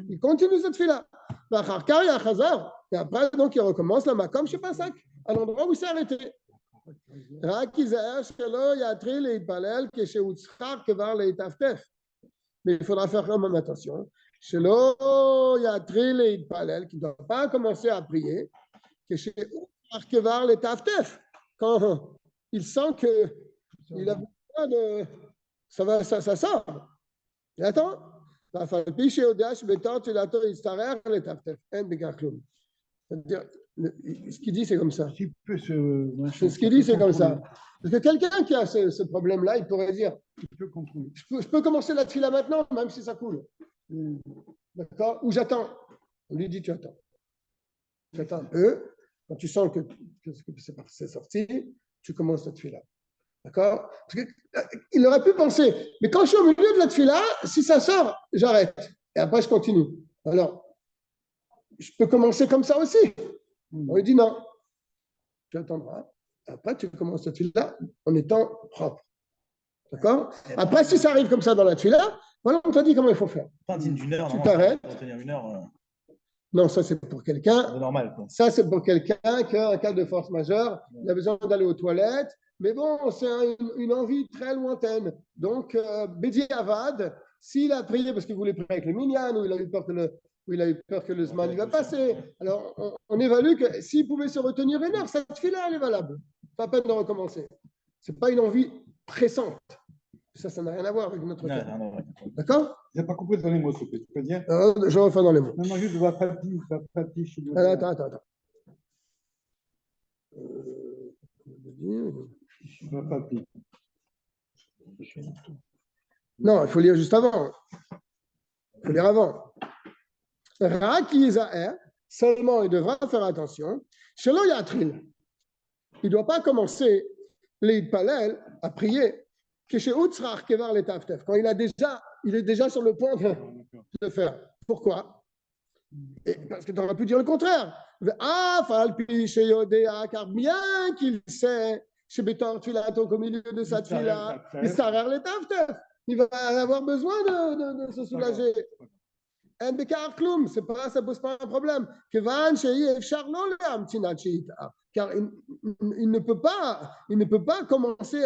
il continue cette fille-là. Et après, donc, il recommence la makom chez Pasak, à l'endroit où il s'est arrêté. Mais il faudra faire quand même attention. Qu'il ne doit pas commencer à prier. Quand il sent qu'il a besoin de... Ça sort. Il attend. C'est-à-dire, ce qu'il dit, c'est comme ça. Ce qu'il dit, c'est comme ça. Parce que quelqu'un qui a ce problème-là, il pourrait dire, je peux commencer la tefila maintenant, même si ça coule. D'accord? Ou j'attends. On lui dit, tu attends. Tu attends un peu. Quand tu sens que c'est sorti, tu commences la tefila. D'accord? Il aurait pu penser, mais quand je suis au milieu de la tefila, si ça sort, j'arrête. Et après, je continue. Alors, je peux commencer comme ça aussi. On lui dit non. Tu attendras. Après, tu commences la tefila en étant propre. D'accord? Après, si ça arrive comme ça dans la tefila, voilà, on t'a dit comment il faut faire. Tu t'arrêtes. Non, ça c'est pour quelqu'un. C'est normal. Quoi. Ça c'est pour quelqu'un qui a un cas de force majeure. Il a besoin d'aller aux toilettes. Mais bon, c'est une envie très lointaine. Donc, Bedi Avad, s'il a prié parce qu'il voulait prier avec le minyan, ou il a eu peur que le Zman va passer, alors on évalue que s'il pouvait se retenir une heure, cette fille-là, elle est valable. Pas peine de recommencer. Ce n'est pas une envie pressante. Ça n'a rien à voir avec notre cas. D'accord? Je n'ai pas compris dans les mots, tu peux dire? Je refais dans les mots. Non, juste va pas Attends. Non, il faut lire juste avant. Il faut lire avant. Seulement il devra faire attention. Shelo Yatril. Il ne doit pas commencer les palel à prier. Quand il est déjà sur le point de le faire. Pourquoi? Parce que tu aurais pu dire le contraire. Car bien qu'il sait, qu'au milieu de sa tefila, il va avoir besoin de se soulager. Ça ne pose pas un problème. Car il ne peut pas commencer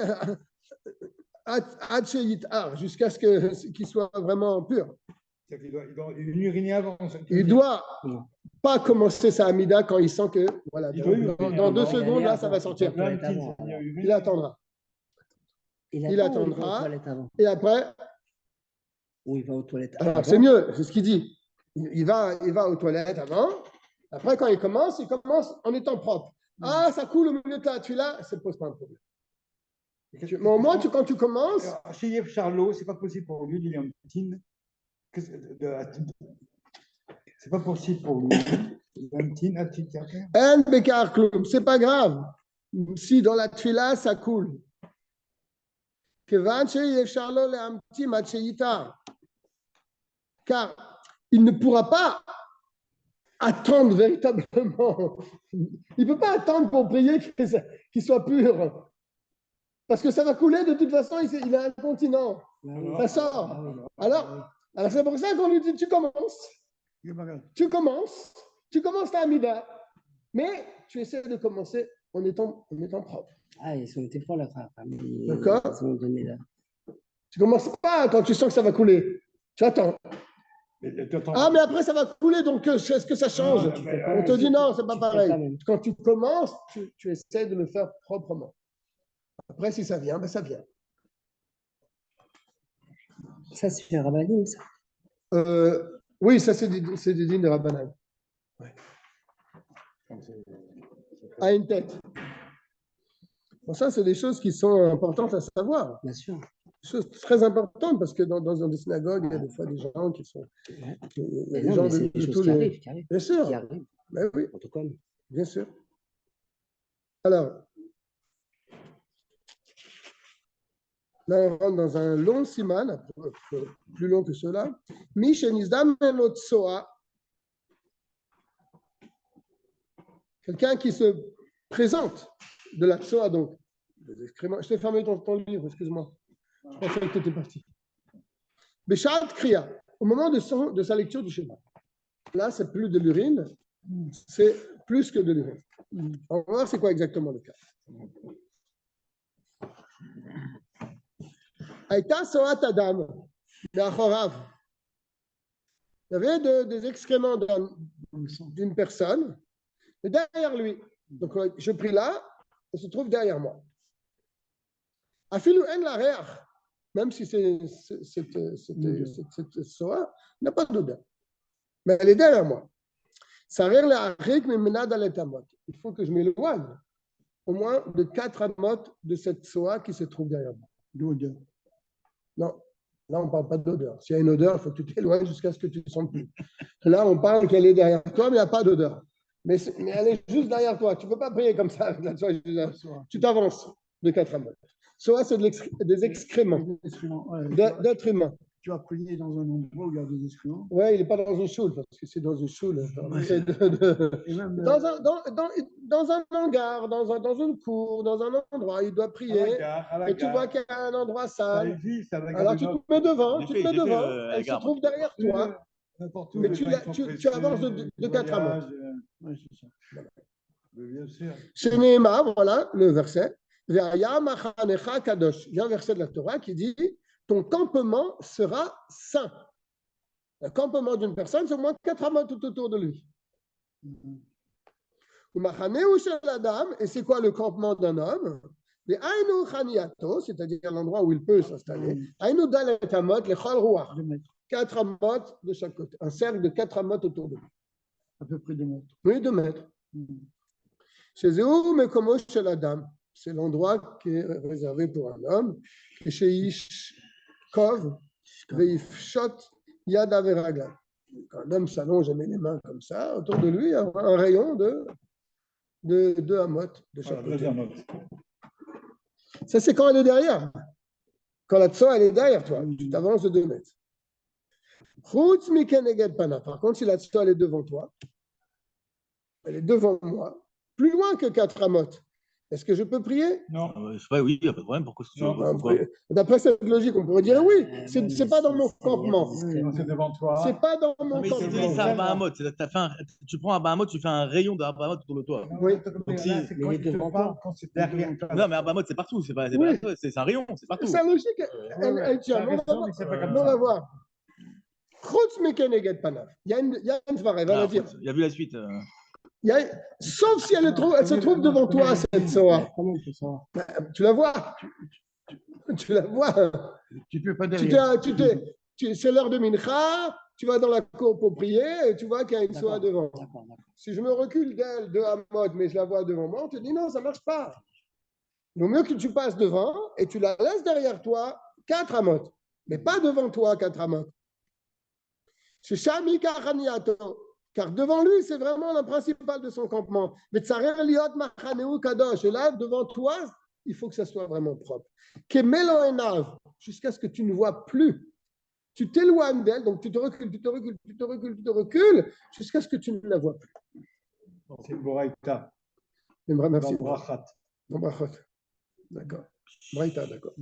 jusqu'à ce qu'il soit vraiment pur. Il ne doit pas commencer sa amida quand il sent que voilà, dans 2 secondes, là, ça va sortir. Il attendra. Il attendra. Et après, ou il va aux toilettes avant. C'est mieux, c'est ce qu'il dit. Il va aux toilettes avant. Après, quand il commence en étant propre. Ah, ça coule au milieu de la tefila, ça ne pose pas un problème. Mais au moins, quand tu commences. Chez Yves Charlot, ce n'est pas possible pour lui, il est en tine. C'est pas possible pour lui. C'est pas grave. Si dans la tefila, ça coule. Car il ne pourra pas attendre véritablement. Il ne peut pas attendre pour prier qu'il soit pur. Parce que ça va couler de toute façon, il a incontinent. Ça sort. Alors c'est pour ça qu'on lui dit, tu commences ta amida, mais tu essaies de commencer en étant propre. Ah, ils ont été forts là. D'accord. Tu ne commences pas quand tu sens que ça va couler. Tu attends. Ah, mais après, ça va couler, donc est-ce que ça change? On te dit non, c'est pas pareil. Quand tu commences, tu essaies de le faire proprement. Après, si ça vient, ben ça vient. Ça, c'est un rabbanim, ça? Oui, ça, c'est des dînes de rabbanim. Ouais. a une tête. Bon, ça, c'est des choses qui sont importantes à savoir. Bien sûr. Des choses très importantes parce que dans des synagogues, il y a des fois des gens qui sont. Il y a des gens de tous les. Qui arrivent. Bien sûr. Qui arrivent. Ben oui. Protocole. Bien sûr. Alors, là, on rentre dans un long siman, plus long que cela. Mishenizdam menotsoa. Quelqu'un qui se présente de la tsoa, donc. Je t'ai fermé ton livre, excuse-moi. Je pensais que tu étais parti. Beshat Kriya, au moment de sa lecture du schéma. Là, c'est plus de l'urine, c'est plus que de l'urine. On va voir c'est quoi exactement le cas. Aïta Soat Adam, d'Achorav. Il y avait des excréments d'une personne, et derrière lui. Donc, je prie là, il se trouve derrière moi. Afilu en la réach, même si cette soa n'a pas d'odeur. Mais elle est derrière moi. Il faut que je m'éloigne au moins de 4 amot de cette soa qui se trouve derrière moi. D'odeur. Non, là on ne parle pas d'odeur. S'il y a une odeur, il faut que tu t'éloignes jusqu'à ce que tu ne sentes plus. Là, on parle qu'elle est derrière toi, mais il n'y a pas d'odeur. Mais elle est juste derrière toi. Tu ne peux pas prier comme ça avec la soa. Tu t'avances de 4 amot. Soa, c'est des excréments d'êtres humains. Tu vas prier dans un endroit où il y a des excréments. Oui, il n'est pas dans une choule, parce que c'est dans une choule. Dans un hangar, dans une cour, dans un endroit, il doit prier. Et tu vois qu'il y a un endroit sale. Alors tu te mets devant, elle se trouve derrière toi. Mais tu avances de 4 amants. Chez Néhéma, voilà le verset. Il y a un verset de la Torah qui dit ton campement sera saint. Le campement d'une personne, c'est au moins 4 amot tout autour de lui. Et c'est quoi le campement d'un homme? C'est-à-dire l'endroit où il peut s'installer. 4 amot de chaque côté. Un cercle de 4 amot autour de lui. À peu près 2 mètres. Oui, 2 mètres. Chez Zéou, mais comme chez la dame. C'est l'endroit qui est réservé pour un homme. Et chez Ishkov, Veifshot, Yad Averagla. Un homme s'allonge et met les mains comme ça. Autour de lui, il y a un rayon de 2 amot de chaque côté. Ça, c'est quand elle est derrière. Quand la tsoa, elle est derrière toi. Tu t'avances de 2 mètres. Par contre, si la tsoa, elle est devant toi, elle est devant moi, plus loin que 4 amot. Est-ce que je peux prier? Non. Oui, il n'y a pas de problème. Pourquoi? D'après cette logique, on pourrait dire oui. C'est pas dans mon campement. C'est devant toi. C'est pas dans mon campement. C'est Arba Hamot. Tu prends Arba Hamot, tu fais un rayon de Arba Hamot autour de toi. Oui. Donc, c'est quand il devant toi, quand c'est derrière toi. Non, mais Arba Hamot, c'est partout. C'est un rayon, c'est partout. C'est logique. Elle tient. On va voir. Il y a une svara, elle va la dire. Il a vu la suite. Sauf si elle se trouve devant toi, cette soa. Tu la vois. Tu la vois. Tu peux pas derrière. C'est l'heure de Mincha, tu vas dans la cour pour prier et tu vois qu'il y a une soa devant. Si je me recule d'elle, de Hamot, mais je la vois devant moi, on te dit non, ça ne marche pas. Il vaut mieux que tu passes devant et tu la laisses derrière toi 4 Hamot, mais pas devant toi 4 Hamot. C'est Shami Kachaniato. Car devant lui, c'est vraiment le principal de son campement. Mais et là, devant toi, il faut que ça soit vraiment propre. Jusqu'à ce que tu ne vois plus. Tu t'éloignes d'elle, donc tu te recules, jusqu'à ce que tu ne la vois plus. C'est Boraïta. Merci. Brachat. D'accord. Braïta, d'accord.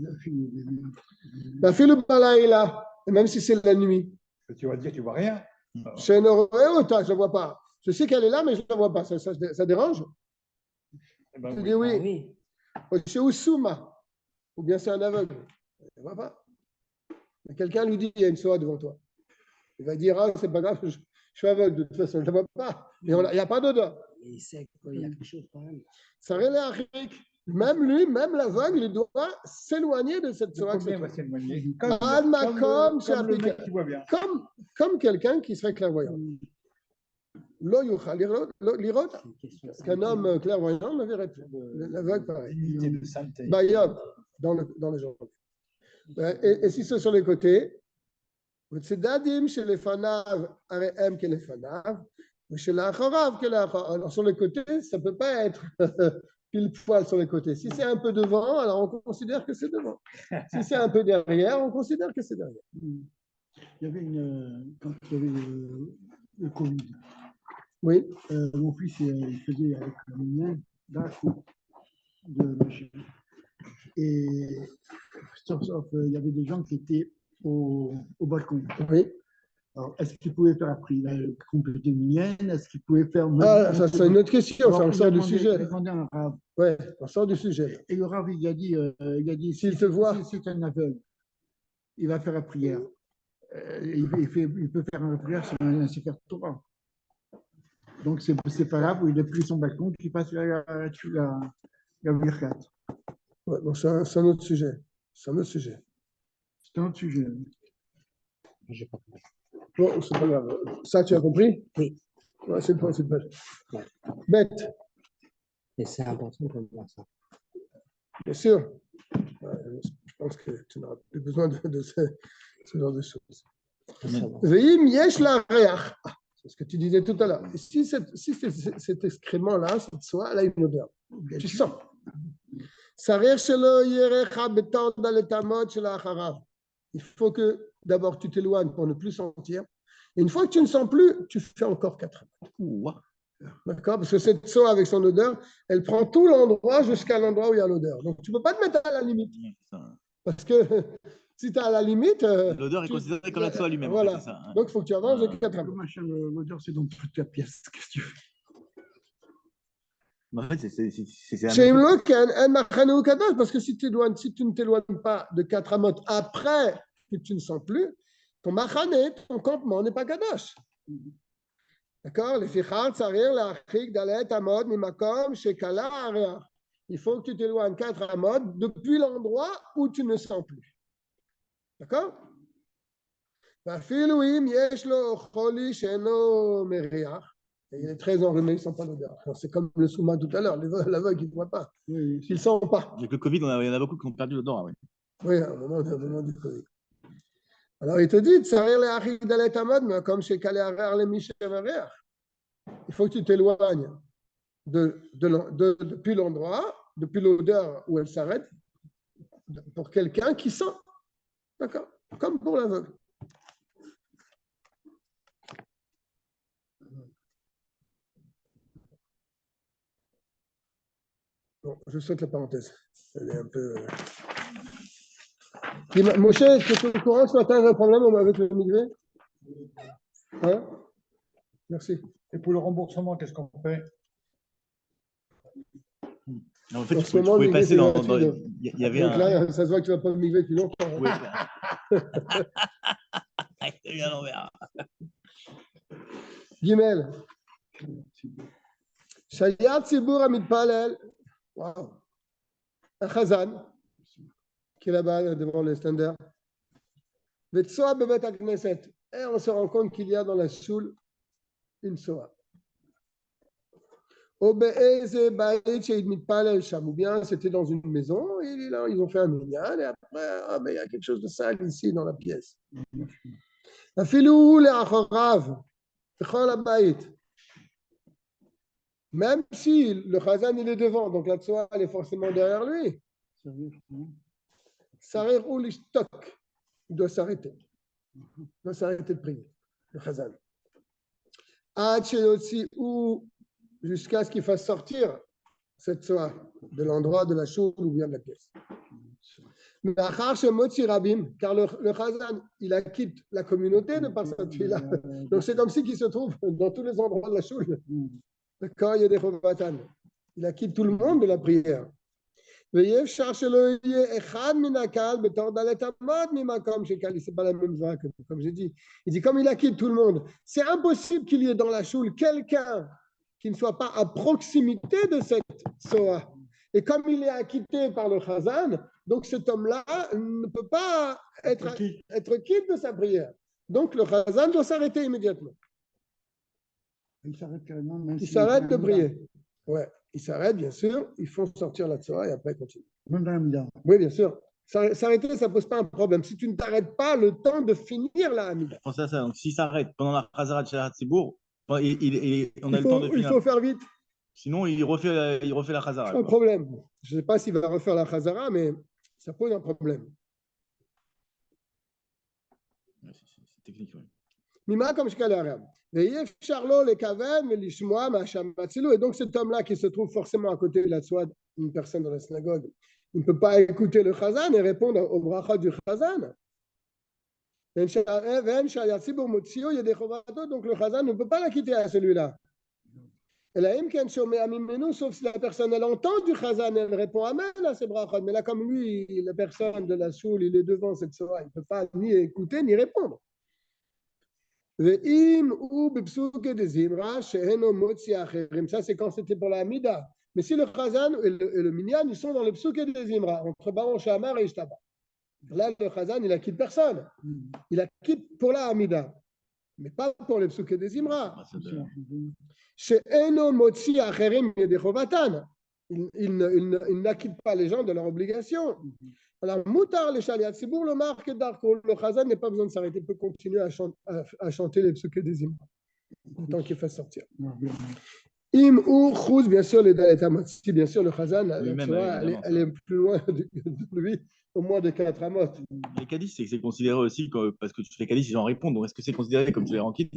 La fille là, même si c'est la nuit. Tu vas dire, tu vois rien. Je ne la vois pas. Je sais qu'elle est là, mais je ne la vois pas. Ça dérange? Tu dis oui. Chez Oussouma, ou bien c'est un aveugle. Il ne voit pas. Mais quelqu'un lui dit, il y a une soie devant toi. Il va dire, ah, c'est pas grave, je suis aveugle, de toute façon, je ne la vois pas. Il n'y a pas d'odeur. Il sait qu'il y a quelque chose quand même. Ça relève. Même lui, même l'aveugle, il doit s'éloigner de cette soie. Comme quelqu'un qui serait clairvoyant. Lo yuchal lirot, qu'un homme clairvoyant ne verrait plus. L'aveugle, pareil. Unité de sainteté. Bayab, dans les jambes. Et si c'est sur les côtés, alors sur les côtés, ça ne peut pas être pile poil sur les côtés. Si c'est un peu devant, alors on considère que c'est devant. Si c'est un peu derrière, on considère que c'est derrière. Il y avait quand il y avait le Covid. Oui. Mon fils, il faisait avec le mien d'un coup de machine. Et sauf, il y avait des gens qui étaient au balcon. Oui. Alors, est-ce qu'ils pouvaient faire appris compléter une mienne? Est-ce qu'ils pouvaient faire. Ça, c'est une autre question. Ça, on sort du sujet. Il a demandé à un Rav. Oui, on sort du sujet. Et le Rav, il a dit s'il te voit. Si c'est un aveugle, il va faire la prière. Il peut faire une prière sur un Sefer Torah. Donc, c'est pas grave, il a pris son balcon, qu'il passe la Birkat. Ouais, donc c'est un autre sujet. C'est un autre sujet. C'est un autre sujet. J'ai pas compris. Bon, c'est pas grave. Ça, tu as compris? Oui. Ouais, c'est le principal. Ouais. Bête. Et c'est important pour moi, ça. Bien sûr. Je pense que tu n'auras plus besoin de ce genre de choses. Veim yesh la reach. C'est ce que tu disais tout à l'heure. Si cet excrément-là, cette soie, elle a une odeur. Tu sens. Il faut que d'abord tu t'éloignes pour ne plus sentir. Et une fois que tu ne sens plus, tu fais encore 4 mètres. D'accord? Parce que cette soie avec son odeur, elle prend tout l'endroit jusqu'à l'endroit où il y a l'odeur. Donc tu ne peux pas te mettre à la limite. Parce que si tu es à la limite. L'odeur est considérée comme la soie lui-même. Voilà. En fait, ça, hein. Donc il faut que tu avances de 4 mètres. L'odeur, c'est dans toute la pièce. Qu'est-ce que tu fais? En fait, c'est parce que si tu ne t'éloignes pas de 4 amot après que tu ne sens plus, ton machane, ton campement n'est pas kadosh. D'accord? Les fichar, tsarir, la achik, dalet, amot, mimakom, shekala, aria. Il faut que tu t'éloignes 4 amot depuis l'endroit où tu ne sens plus. D'accord? Filouim, yeshlo, choli, sheno, meriach. Il est très enrhumé, il ne sent pas l'odeur. C'est comme le souma tout à l'heure, l'aveugle, il ne voit pas. Il ne sent pas. Avec le Covid, il y en a beaucoup qui ont perdu l'odeur. Oui, oui, à un moment du Covid. Alors, il te dit, comme chez il faut que tu t'éloignes depuis l'endroit, depuis l'odeur où elle s'arrête, pour quelqu'un qui sent. D'accord? Comme pour l'aveugle. Bon, je saute la parenthèse. Elle est un peu. Moshe, est-ce que tu es au courant ce matin, il y a un problème avec le migré? Hein? Merci. Et pour le remboursement, qu'est-ce qu'on fait? En fait, tu pouvais passer dans. Il y avait donc là, ça se voit que tu ne vas pas migrer depuis longtemps. Oui. Il à l'envers. Gimel. Shayat Tzibur Amidpalel. Waouh. Un chazan qui est là-bas devant le standard. Vetsoa Bebet Knesset. Et on se rend compte qu'il y a dans la choule une soa. Ou bien c'était dans une maison, et là, ils ont fait un minyan, et après, il y a quelque chose de sale ici dans la pièce. Même si le chazan il est devant, donc la tsoa elle est forcément derrière lui. Sarir ou l'ishtok, il doit s'arrêter. Il doit s'arrêter de prier, le chazan. Jusqu'à ce qu'il fasse sortir cette soie de l'endroit de la choule ou bien de la pièce. Car le chazan, il acquitte la communauté de par cette fille-là. Donc c'est comme si qu'il se trouve dans tous les endroits de la choule. Quand il y a des chovatan, il acquitte tout le monde de la prière. C'est pas la même voix que comme j'ai dit. Il dit comme il acquitte tout le monde, c'est impossible qu'il y ait dans la choule quelqu'un qui ne soit pas à proximité de cette soa. Et comme il est acquitté par le chazan, donc cet homme-là ne peut pas être quitte de sa prière. Donc le chazan doit s'arrêter immédiatement. Il s'arrête carrément. Même Il s'il s'arrête est de dans la prier. Ouais, il s'arrête, bien sûr. Ils font sortir la Torah et après ils continuent. Même dans la Mida. Oui, bien sûr. S'arrêter, ça ne pose pas un problème. Si tu ne t'arrêtes pas le temps de finir la Hamida. Pensez à ça. Donc, s'il s'arrête pendant la Chazarat Shalat Tzibour, on a le temps de Il finir. faut faire vite. Sinon, il refait la Chazarat. C'est un problème. Je ne sais pas s'il va refaire la Chazara, mais ça pose un problème. C'est technique, oui. Mima comme Shkalaram. Et donc cet homme-là qui se trouve forcément à côté de la Tzouad, une personne dans la synagogue, il ne peut pas écouter le Chazan et répondre au bracha du Chazan. Donc le Chazan ne peut pas la quitter à celui-là. Sauf si la personne elle entend du Chazan, elle répond Amen à ces brachot. Mais là, comme lui, la personne de la Soul, il est devant cette Torah, il ne peut pas ni écouter ni répondre. Ça, c'est quand c'était pour la Hamida. Mais si le Chazan et le Minyan, ils sont dans le Psouk et des Zimra, entre Baron Shamar et Ishtaba. Là, le Chazan, il acquitte personne. Il acquitte pour la Hamida, mais pas pour le Psouk et des Zimra. Il n'acquitte pas les gens de leur obligation. Alors, Moutar, les Shaliat Sibour, le marque d'Arko, le Chazan n'a pas besoin de s'arrêter, il peut continuer à chanter les psuké des hymnes, tant qu'il fait sortir. Im ou Chouz, bien sûr, les Dalet si bien sûr, le Chazan, elle est plus loin de lui, au moins de 4 amot. Les Kaddish, c'est considéré aussi, parce que tu fais Kaddish, les gens répondent, donc est-ce que c'est considéré comme tu les renquittes?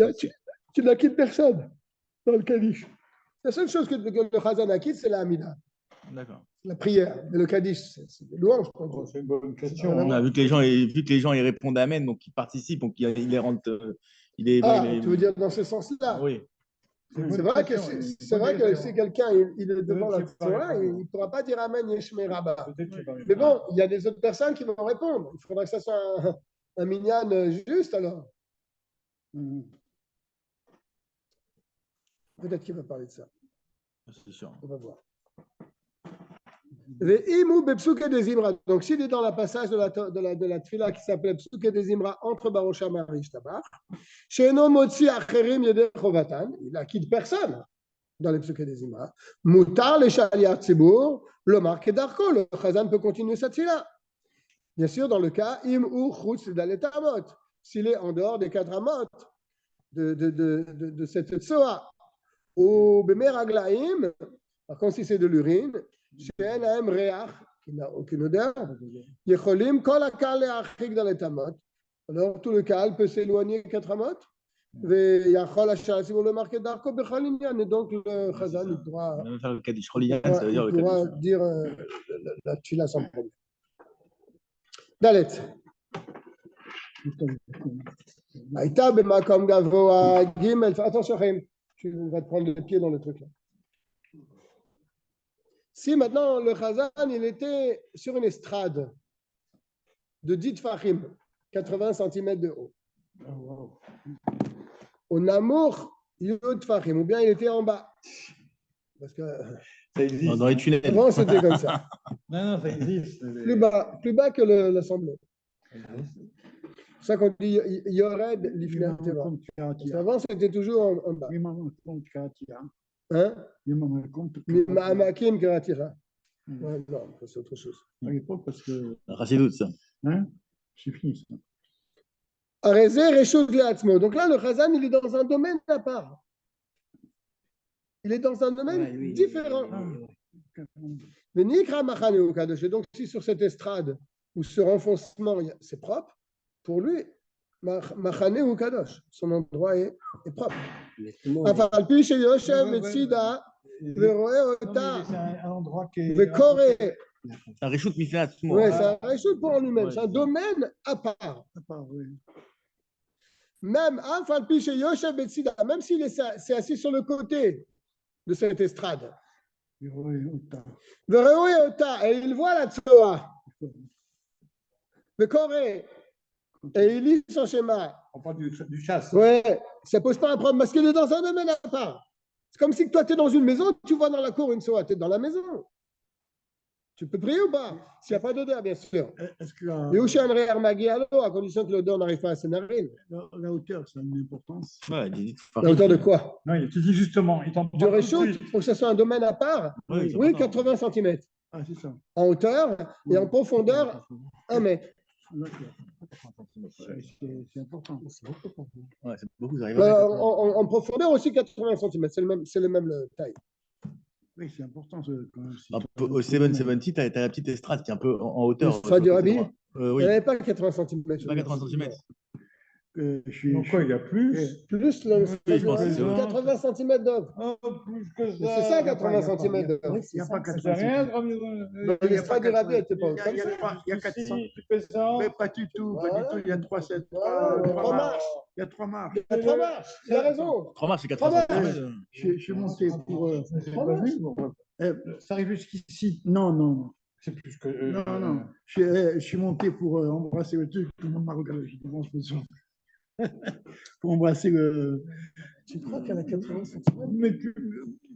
Tu n'acquittes personne dans le Kaddish. La seule chose que le Chazan acquitte, c'est la Hamida. D'accord. La prière, mais le Kaddish, c'est des louanges. C'est une bonne question. Vu que les gens ils répondent Amen, donc ils participent, donc ils les rendent. Tu veux dire dans ce sens-là? Oui. C'est vrai que si quelqu'un il est devant la Torah, il ne pourra pas dire Amen Yeshme Rabba. Mais bon, il y a des autres personnes qui vont répondre. Il faudra que ça soit un minyan juste alors. Peut-être qu'il va parler de ça. C'est sûr. On va voir. Donc, s'il est dans le passage de la tfila qui s'appelle Psuke de Zimra entre Baruch Shamar et Ishtabach, il n'acquitte personne dans les Psuke de Zimra. Moutar le Shaliat Tzibur, le marque d'Arko, le Chazan peut continuer sa tfila. Bien sûr, dans le cas, im ou chutz dalet amot, s'il est en dehors des 4 amot de cette tsoa, ou bemer aglaim, par contre, si c'est de l'urine, שאין להם ריח, qui n'a aucune odeur, יכולים כל הקהל להרחיק דלת אמות, alors tout le קהל peut s'éloigner 4 אמות, ויכול השעה ציבור למרקד דרכו בכל עניין, et donc le חזן il pourra dire la tfila sans problème. דלת. הייתה במקום גבוה ג', attention חיים, tu vas te prendre le pied dans le truc là. Si maintenant le Chazan il était sur une estrade de 10 tfachim, 80 cm de haut, au Namour, il est tfachim, ou bien il était en bas. Parce que ça existe. Dans les tunnels. Avant c'était comme ça. Non, ça existe. Plus bas que l'assemblée. C'est ça qu'on dit Yored Lifnateva. Avant c'était toujours en bas. Hein? Ma'amakim Karatira. Ouais, non, c'est autre chose. À l'époque, parce que. Rachidout, ça. Hein? C'est fini, ça. Donc là, le Chazan, il est dans un domaine à part. Il est dans un domaine différent. Donc, si sur cette estrade ou ce renfoncement, c'est propre, pour lui, Machane ou Kadosh, son endroit est propre. C'est un endroit qui est. Un réchoute miflat. Oui, c'est un réchoute pour lui-même. C'est un domaine à part. Même s'il est assis sur le côté de cette estrade. Et il voit la Tsoa. Le Corée. Et il lit son schéma. On parle du chasse. Oui, ça ne pose pas un problème parce qu'il est dans un domaine à part. C'est comme si toi, tu es dans une maison, tu vois dans la cour une Tsoa, tu es dans la maison. Tu peux prier ou pas? S'il n'y a pas d'odeur, bien sûr. Est-ce que Et où chez André Armagui, à condition que l'odeur n'arrive pas à ses narines. la hauteur, ça a une importance. Ouais, La hauteur de quoi? Non, il te dit justement, il t'en Du reshoot, pour que ce soit un domaine à part. Oui, Oui, 80 cm. Ah, c'est ça. En hauteur et en profondeur, 1 mètre. C'est important. Ouais, c'est beaucoup, ça arrive En profondeur aussi 80 cm, c'est le même taille. Oui, c'est important. Au 770, tu as la petite estrade qui est un peu en hauteur. L'estrade du Rabbi, oui. elle n'avait pas 80 cm. Pas 80 cm. Donc quoi, il y a plus? Plus le 80 cm d'œuvre. Oh, plus que ça. C'est ça, 80 cm d'œuvre. Il n'y a pas C'est 80 rien, cm. L'estrade du Rabbi n'était pas Il y a 400. Mais pas du tout, pas du tout. Il y a 3 marches. Il y a 3 marches. Il y a 3 marches. Il a raison. 3 marches, c'est 80 cm. Je suis monté pour. Ça arrive jusqu'ici. Non. C'est plus que. Non. Je suis monté pour embrasser le truc. Tout le monde m'a regardé. Je pense que pour embrasser le. Tu crois qu'elle a 80 cm? Mais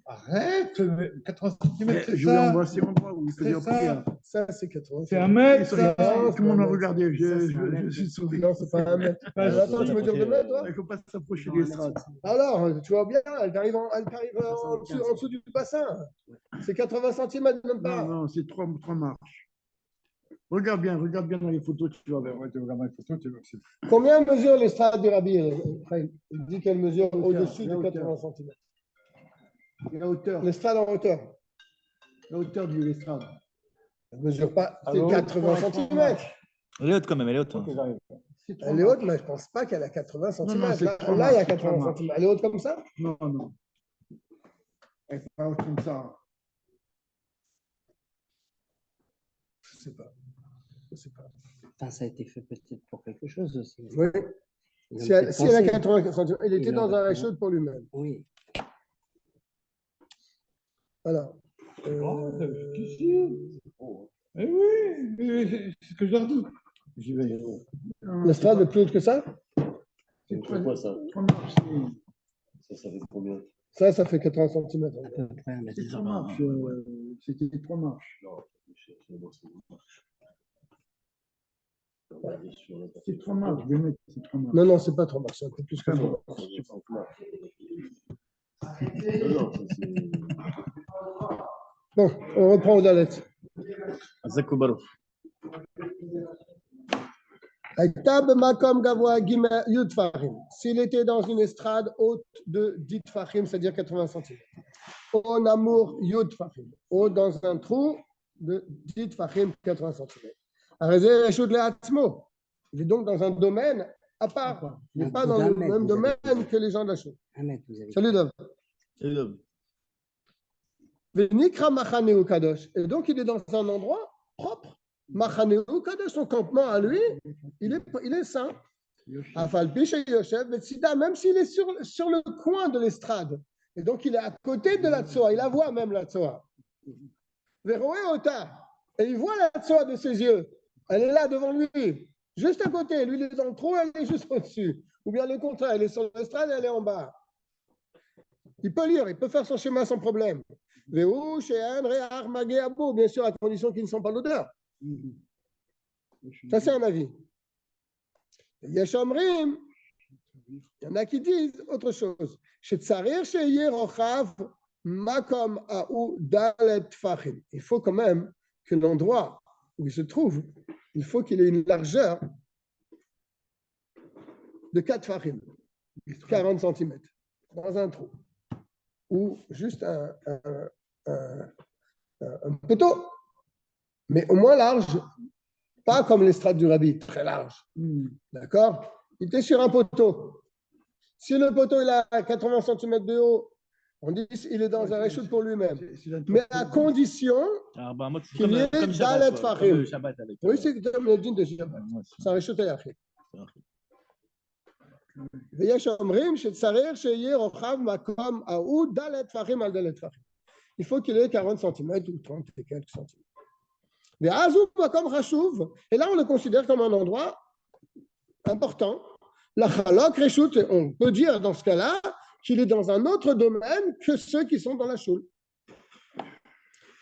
arrête, 80 cm, c'est je vais embrasser l'endroit où il faisait prière. Ça, c'est 80 cm. C'est 1 mètre, ça. Tout le monde m'a regardé. Je suis sauvé. Non, c'est pas 1 mètre. Attends, tu veux dire 2 mètres, toi? Il ne faut pas s'approcher des estrades. Alors, tu vois bien, elle t'arrive en dessous du bassin. C'est 80 cm, même pas. Non, c'est 3 marches. Regarde bien dans les photos, tu vas voir. Combien mesure l'estrade du Rabbi? Il dit qu'elle mesure au-dessus de 80 cm. La hauteur. L'estrade en hauteur. La hauteur de l'estrade. Elle ne mesure pas 80 cm. Elle est haute quand même, elle est haute. Elle est haute, mais je ne pense pas qu'elle a 80 cm. Non, là, il y a 80 cm. Elle est haute comme ça? Non. Elle n'est pas haute comme ça. Je ne sais pas. Enfin, ça a été fait peut-être pour quelque chose aussi. Oui. Si elle a 80 cm, il était dans un réchaud pour lui-même. Oui. Voilà. Eh oui, c'est ce que je leur dis. J'y vais. L'estrade est plus haute que ça? C'est quoi ça? Ça fait combien? Ça fait 80 cm. C'est 3 marches. C'était 3 marches. C'est 3 marches. Je vais mettre 3 marches. Non, c'est pas 3 marches. C'est un peu plus que ça. Bon, on reprend au Dalet. S'il était dans une estrade haute de 10 tfachim, c'est-à-dire 80 cm. On amour yud tfachim. Ou dans un trou de 10 tfachim, 80 cm. Il est donc dans un domaine à part. Il n'est pas dans le même domaine que les gens de la chose. Salut Dov. Et donc il est dans un endroit propre. Machaneu Kadosh, son campement à lui, il est saint. Même s'il est sur le coin de l'estrade. Et donc il est à côté de la tsoa, il la voit même la tsoa. Et il voit la tsoa de ses yeux. Elle est là devant lui, juste à côté. Lui, il est dans le trou, elle est juste au-dessus. Ou bien le contraire, elle est sur l'estrade, elle est en bas. Il peut lire, il peut faire son chemin sans problème. Bien sûr, à condition qu'ils ne sont pas l'odeur. Ça, c'est un avis. Il y en a qui disent autre chose. Il faut quand même que l'endroit où il se trouve, il faut qu'il ait une largeur de 4 fachim, 40 cm, dans un trou. Ou juste un poteau, mais au moins large, pas comme l'estrade du Rabbi, très large. D'accord? Il était sur un poteau. Si le poteau il a 80 cm de haut, on dit qu'il est dans un réchaud pour lui-même. Mais à condition qu'il y ait Dalet Fachim. Oui, c'est comme le dîne de Shabbat. C'est un réchaud à Yachid. Il faut qu'il ait 40 cm ou 30 et quelques centimètres. Et là, on le considère comme un endroit important. La chalok reshout, on peut dire dans ce cas-là qu'il est dans un autre domaine que ceux qui sont dans la choule.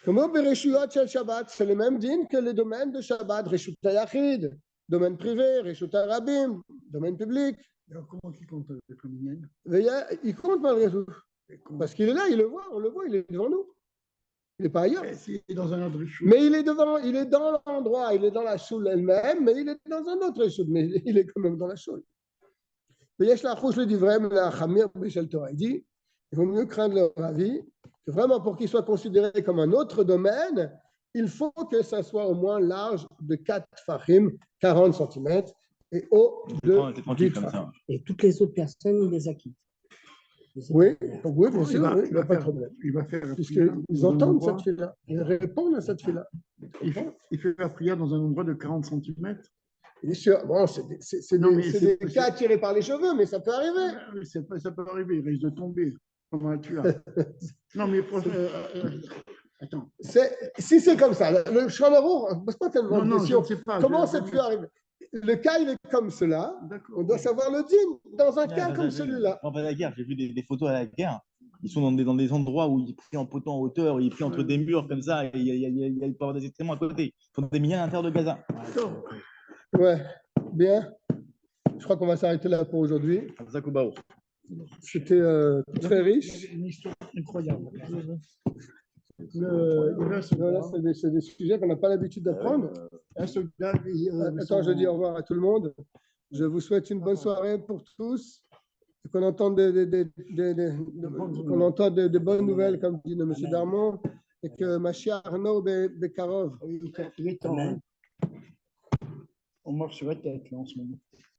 C'est le même din que les domaines de Shabbat, Reshut Yachid, domaine privé, Reshut Arabim, domaine public. Alors, comment il compte avec le minyan? Il compte malgré tout. Parce qu'il est là, il le voit, on le voit, il est devant nous. Il n'est pas ailleurs. Il est dans un autre choule. Mais il est devant, il est dans l'endroit, il est dans la choule elle-même, mais il est dans un autre choule, mais il est quand même dans la choule. Il dit, il vaut mieux craindre leur avis, que vraiment pour qu'il soit considéré comme un autre domaine, il faut que ça soit au moins large de 4 fachim, 40 cm, et haut de 8 fachim. Et toutes les autres personnes, ils les acquittent. Oui, oui, bien sûr, il n'y a pas de problème. Il va faire puisqu'ils entendent cette fille-là, ils répondent à cette fille-là. Il fait la prière dans un endroit de 40 cm. Bien sûr, bon, c'est des cas tirés par les cheveux, mais ça peut arriver. Ça peut arriver, il risque de tomber. Comment tu as? Non, mais attends. Si c'est comme ça, le Shanarour, on ne pose pas tellement de questions. Pas, comment ça peut arriver? Le cas, il est comme cela. On doit savoir le din dans un cas comme celui-là. Pendant la guerre, j'ai vu des photos à la guerre. Ils sont dans des endroits où ils prient en poteau en hauteur, ils prient entre des murs comme ça, et il peut y avoir des extrêments à côté. Ils font des milliers à l'intérieur de Gaza. Ouais, bien. Je crois qu'on va s'arrêter là pour aujourd'hui. C'était très riche. Une histoire incroyable. C'est des sujets qu'on n'a pas l'habitude d'apprendre. Attends, je dis au revoir à tout le monde. Je vous souhaite une bonne soirée pour tous. Qu'on entende de bonnes nouvelles, comme dit M. Darmon, et que Mashiach Arnaud Bekarov. Il est temps. On marche sur la tête là, en ce moment.